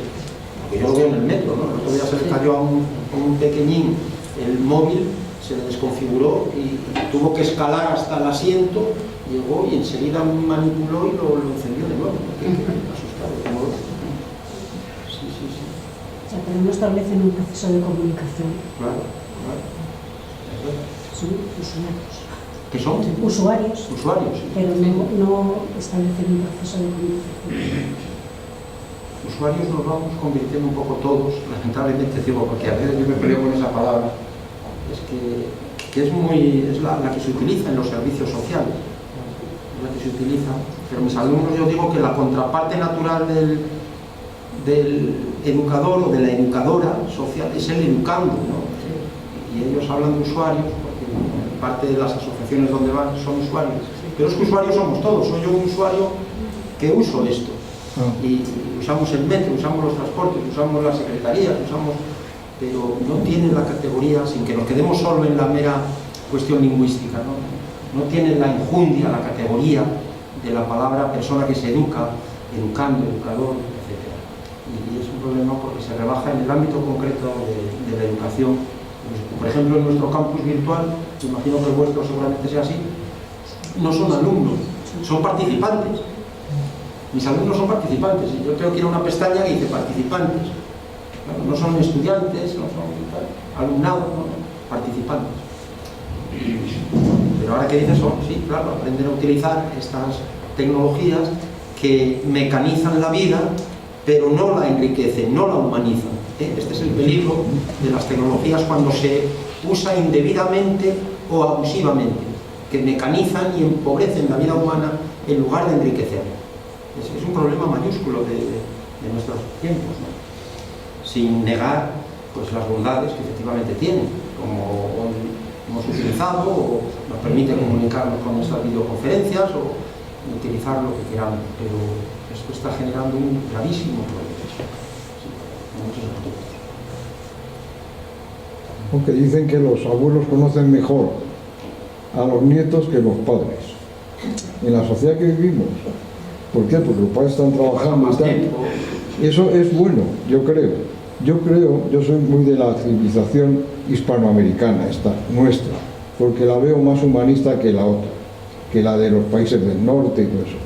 yo lo veo en el metro, ¿no? El otro día se le cayó a un pequeñín el móvil, se le desconfiguró y tuvo que escalar hasta el asiento, llegó y enseguida manipuló y lo encendió de nuevo, porque asustado, como lo... Sí. O sea, pero no establecen un proceso de comunicación. Claro. Son usuarios. ¿Qué son? Usuarios, sí. Pero no establecen un proceso de comunicación. Usuarios nos vamos convirtiendo un poco todos, lamentablemente digo, porque a veces yo me peleo con esa palabra, es que es la que se utiliza en los servicios sociales, es la que se utiliza, pero mis alumnos yo digo que la contraparte natural del educador o de la educadora social es el educando, ¿no? Y ellos hablan de usuarios, porque parte de las asociaciones donde van son usuarios, pero es que usuarios somos todos. Soy yo un usuario que uso esto, y usamos el metro, usamos los transportes, usamos las secretarías, pero no tienen la categoría, sin que nos quedemos solo en la mera cuestión lingüística, no tienen la enjundia, la categoría de la palabra persona que se educa, educando, educador, etc. Y es un problema porque se rebaja en el ámbito concreto de la educación. Por ejemplo, en nuestro campus virtual, imagino que el vuestro seguramente sea así, no son alumnos, son participantes. Mis alumnos son participantes, y yo tengo que ir a una pestaña que dice participantes. Claro, no son estudiantes, no son alumnado, no, participantes. Pero ahora que dices son, sí, claro, aprenden a utilizar estas tecnologías que mecanizan la vida, pero no la enriquecen, no la humanizan. Este es el peligro de las tecnologías cuando se usa indebidamente o abusivamente, que mecanizan y empobrecen la vida humana en lugar de enriquecerla. Es un problema mayúsculo de nuestros tiempos, ¿no? Sin negar pues, las bondades que efectivamente tienen, como hemos utilizado, o nos permite comunicarnos con nuestras videoconferencias, o utilizar lo que queramos, pero esto está generando un gravísimo problema. Aunque dicen que los abuelos conocen mejor a los nietos que los padres. En la sociedad que vivimos. ¿Por qué? Porque los padres están trabajando y tal. Eso es bueno, yo creo. Yo soy muy de la civilización hispanoamericana, esta, nuestra, porque la veo más humanista que la otra, que la de los países del norte y todo eso.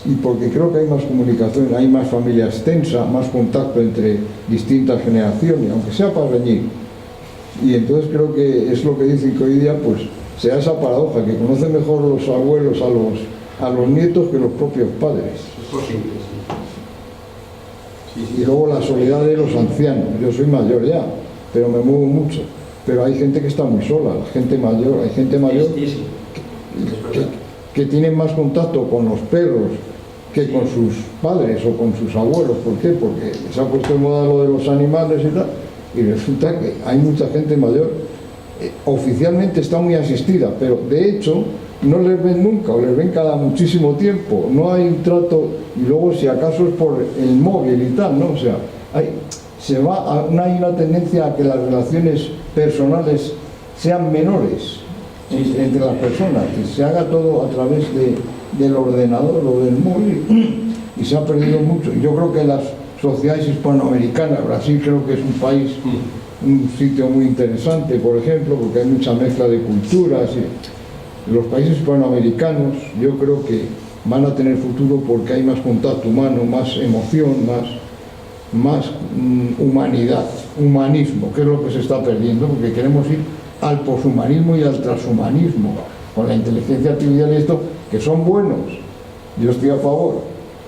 Y porque creo que hay más comunicación, hay más familia extensa, más contacto entre distintas generaciones, aunque sea para reñir. Y entonces creo que es lo que dicen que hoy día pues se da esa paradoja, que conocen mejor los abuelos a los nietos que los propios padres. Es posible, sí. Y luego la soledad de los ancianos. Yo soy mayor ya, pero me muevo mucho. Pero hay gente que está muy sola, hay gente mayor que tiene más contacto con los perros que con sus padres o con sus abuelos. ¿Por qué? Porque se ha puesto de moda lo de los animales y tal. Y resulta que hay mucha gente mayor, oficialmente está muy asistida, pero de hecho no les ven nunca, o les ven cada muchísimo tiempo, no hay un trato, y luego si acaso es por el móvil y tal, ¿no? O sea, hay una tendencia a que las relaciones personales sean menores entre las personas, que se haga todo a través del ordenador o del móvil, y se ha perdido mucho. Yo creo que las sociedades hispanoamericanas, Brasil creo que es un país, un sitio muy interesante, por ejemplo, porque hay mucha mezcla de culturas. Y los países hispanoamericanos, yo creo que van a tener futuro porque hay más contacto humano, más emoción, más humanidad, humanismo, que es lo que se está perdiendo, porque queremos ir al poshumanismo y al transhumanismo, con la inteligencia artificial y esto, que son buenos, yo estoy a favor,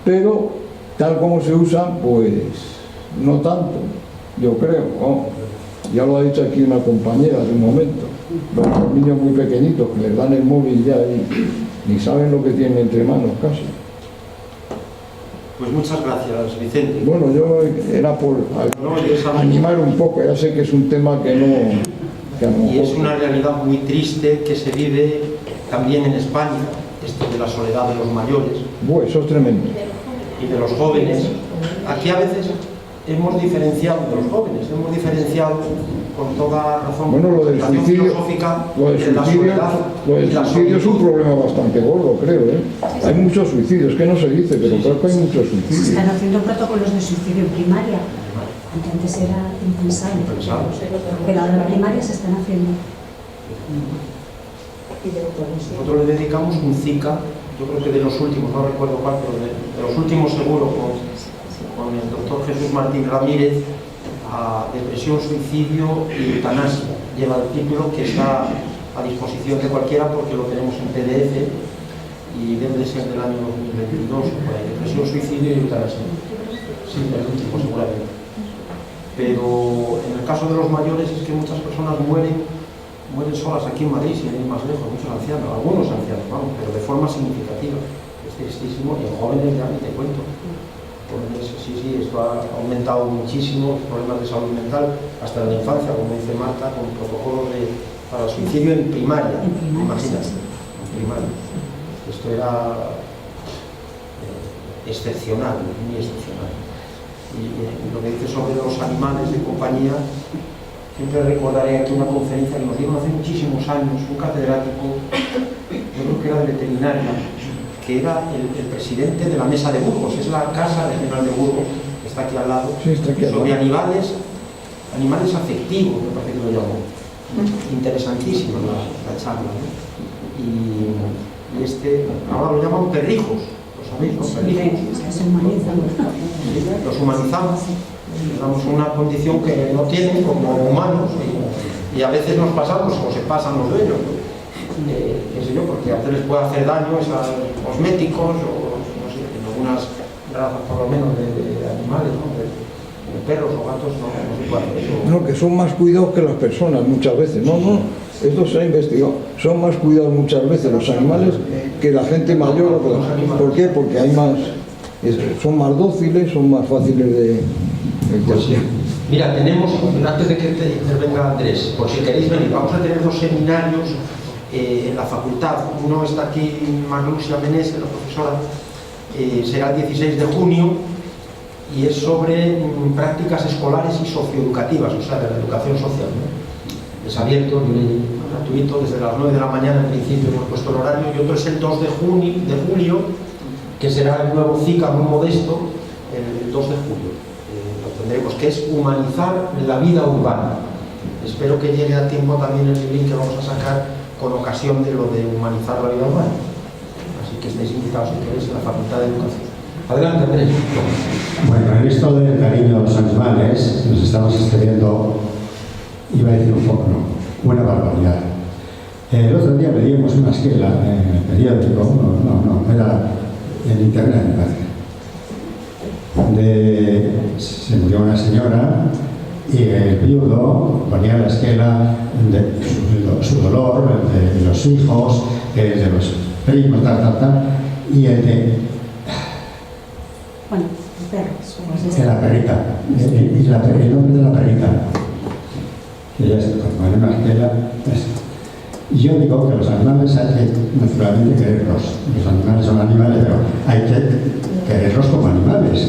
pero tal como se usan, pues no tanto, yo creo, ¿no? Ya lo ha dicho aquí una compañera hace un momento, los niños muy pequeñitos que les dan el móvil ya y ni saben lo que tienen entre manos casi. Pues muchas gracias, Vicente. Bueno, yo era por animar un poco, ya sé que es un tema que no... Y es una realidad muy triste que se vive también en España, esto de la soledad de los mayores. Bueno, eso es tremendo. Y de los jóvenes. Aquí a veces hemos diferenciado de los jóvenes, hemos diferenciado con toda razón, bueno, lo del suicidio, lo del suicidio es un problema bastante gordo, creo, ¿eh? Hay muchos suicidios, que no se dice, pero creo que hay muchos suicidios. Se están haciendo protocolos de suicidio en primaria, aunque antes era impensable, pero ahora en primaria se están haciendo. Nosotros le dedicamos un CICA, yo creo que de los últimos, no recuerdo cuál, pero de los últimos seguro, con el doctor Jesús Martín Ramírez, a depresión, suicidio y eutanasia. Lleva el título que está a disposición de cualquiera porque lo tenemos en PDF y debe de ser del año 2022, por ahí, depresión, suicidio y eutanasia. Sí, el último seguramente. Pero en el caso de los mayores es que muchas personas mueren solas aquí en Madrid, sin ir más lejos, muchos ancianos, algunos ancianos, vamos, pero de forma significativa. Es tristísimo, y en jóvenes ya ni te cuento. Jóvenes, sí, esto ha aumentado muchísimo, los problemas de salud mental, hasta en la infancia, como dice Marta, con protocolos para el suicidio en primaria, imagínate, en primaria. Esto era excepcional, muy excepcional. Y lo que dice sobre los animales de compañía, siempre recordaré aquí una conferencia que nos dieron hace muchísimos años, un catedrático, yo creo que era de veterinaria, que era el presidente de la Mesa de Burgos, es la casa regional de Burgos, que está aquí al lado, sí, sobre animales afectivos, me parece que lo llamó. Interesantísima la charla, ¿no? Y ahora lo llaman perrijos, ¿lo sabéis? Los perrijos. Los humanizamos, les damos una condición que no tienen como humanos y a veces nos pasamos o se pasan los dueños, qué sé yo, porque a veces les puede hacer daño esos cosméticos o no sé, en algunas razas por lo menos de animales, ¿no? de perros o gatos no se puede hacer eso. No, que son más cuidados que las personas muchas veces, no, esto se ha investigado, son más cuidados muchas veces los animales que la gente mayor. ¿Por qué? Porque hay más, son más dóciles, son más fáciles de... Pues sí. Mira, tenemos, antes de que intervenga Andrés, por si queréis venir, vamos a tener 2 seminarios en la facultad. Uno está aquí, Marlucia Menés, la profesora, será el 16 de junio y es sobre prácticas escolares y socioeducativas, o sea, de la educación social, ¿no? Es abierto, gratuito, desde las 9 de la mañana en principio hemos puesto el horario, y otro es el 2 de julio, que será el nuevo CICA muy modesto, el 2 de julio. Lo tendremos, que es humanizar la vida urbana. Espero que llegue a tiempo también el link que vamos a sacar con ocasión de lo de humanizar la vida urbana. Así que estáis invitados, si queréis, en la Facultad de Educación. Adelante, Andrés. Bueno, en esto del cariño a los animales nos estamos excediendo, iba a decir un poco, no, una barbaridad. El otro día leíamos una esquela en el periódico, no, era en internet, me parece. Se murió una señora y el viudo ponía la esquela de su dolor, el de los hijos, el de los primos, y el de... Bueno, perros. De la perrita, el nombre de la perrita. Que ya se pone una esquela. Y yo digo que los animales hay que, naturalmente, quererlos. Los animales son animales, pero hay que quererlos como animales.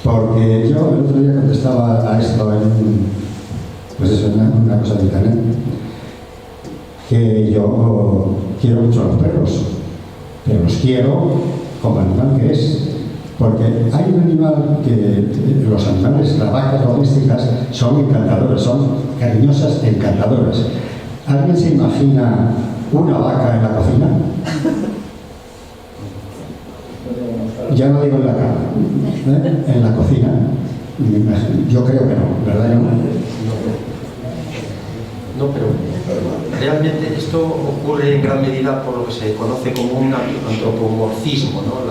Porque yo el otro día contestaba a esto en una cosa de internet, que yo quiero mucho a los perros, pero los quiero como animal que es. Porque hay un animal que los animales, las vacas domésticas, son encantadoras, son cariñosas e encantadoras. ¿Alguien se imagina una vaca en la cocina? Ya no digo en la cama, en la cocina. Yo creo que no, ¿verdad? No, pero realmente esto ocurre en gran medida por lo que se conoce como un antropomorfismo, ¿no?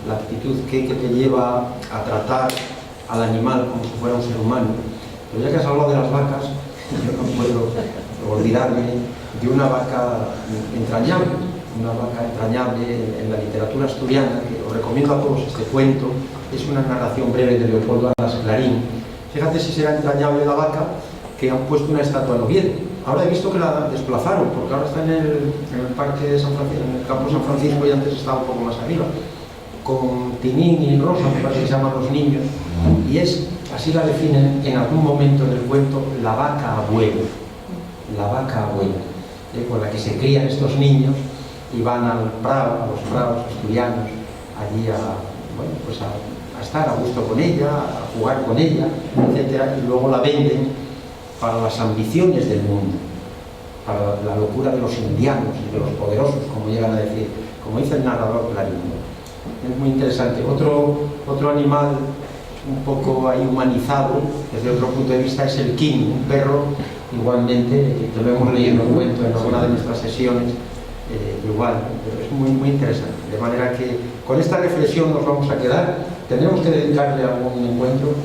La actitud que te lleva a tratar al animal como si fuera un ser humano. Pero ya que has hablado de las vacas, yo no puedo olvidarme de una vaca entrañable en la literatura asturiana, que os recomiendo a todos este cuento. Es una narración breve de Leopoldo Alas Clarín. Fíjate si será entrañable la vaca, que han puesto una estatua en Oviedo. Ahora he visto que la desplazaron, porque ahora está en el parque de San Francisco, en el campo de San Francisco, y antes estaba un poco más arriba, con Tinín y Rosa, me parece que se llaman los niños, y es, así la definen en algún momento del cuento, la vaca abuela, con la que se crían estos niños y van al prado, a los prados asturianos, allí a estar a gusto con ella, a jugar con ella, etcétera, y luego la venden para las ambiciones del mundo, para la locura de los indianos y de los poderosos, como llegan a decir, como dice el narrador Clarín. Es muy interesante. Otro animal un poco ahí humanizado, desde otro punto de vista, es el king, un perro, igualmente, que lo hemos leído en un cuento en alguna de nuestras sesiones, igual, pero es muy, muy interesante. De manera que con esta reflexión nos vamos a quedar. Tendremos que dedicarle a algún encuentro,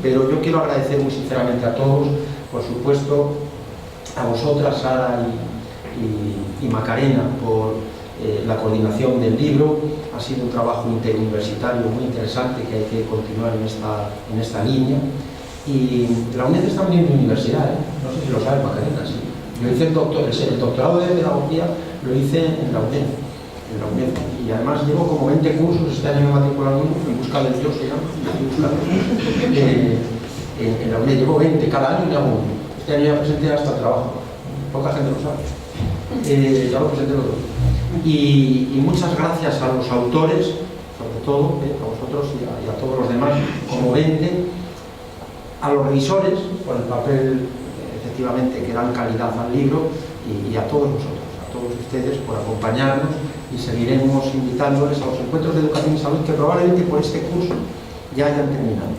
pero yo quiero agradecer muy sinceramente a todos, por supuesto a vosotras, Sara y Macarena, por la coordinación del libro. Ha sido un trabajo interuniversitario muy interesante que hay que continuar en esta línea. Y la UNED está abriendo universidad, no sé si lo sabes, Macarena, sí. Yo hice el doctorado de pedagogía, lo hice en la UNED, y además llevo como 20 cursos. Este año me matricularon en busca del yo, se llama, en la UNED llevo 20, cada año me hago uno. Este año ya presenté hasta trabajo, poca gente lo sabe, ya lo presenté los dos. Y muchas gracias a los autores, sobre todo a vosotros y a todos los demás, como 20, a los revisores por el papel efectivamente que dan calidad al libro, y a todos vosotros, a todos ustedes por acompañarnos, y seguiremos invitándoles a los encuentros de educación y salud que probablemente por este curso ya hayan terminado.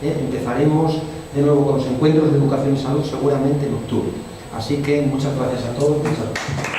Empezaremos de nuevo con los encuentros de educación y salud seguramente en octubre. Así que muchas gracias a todos. Muchas gracias.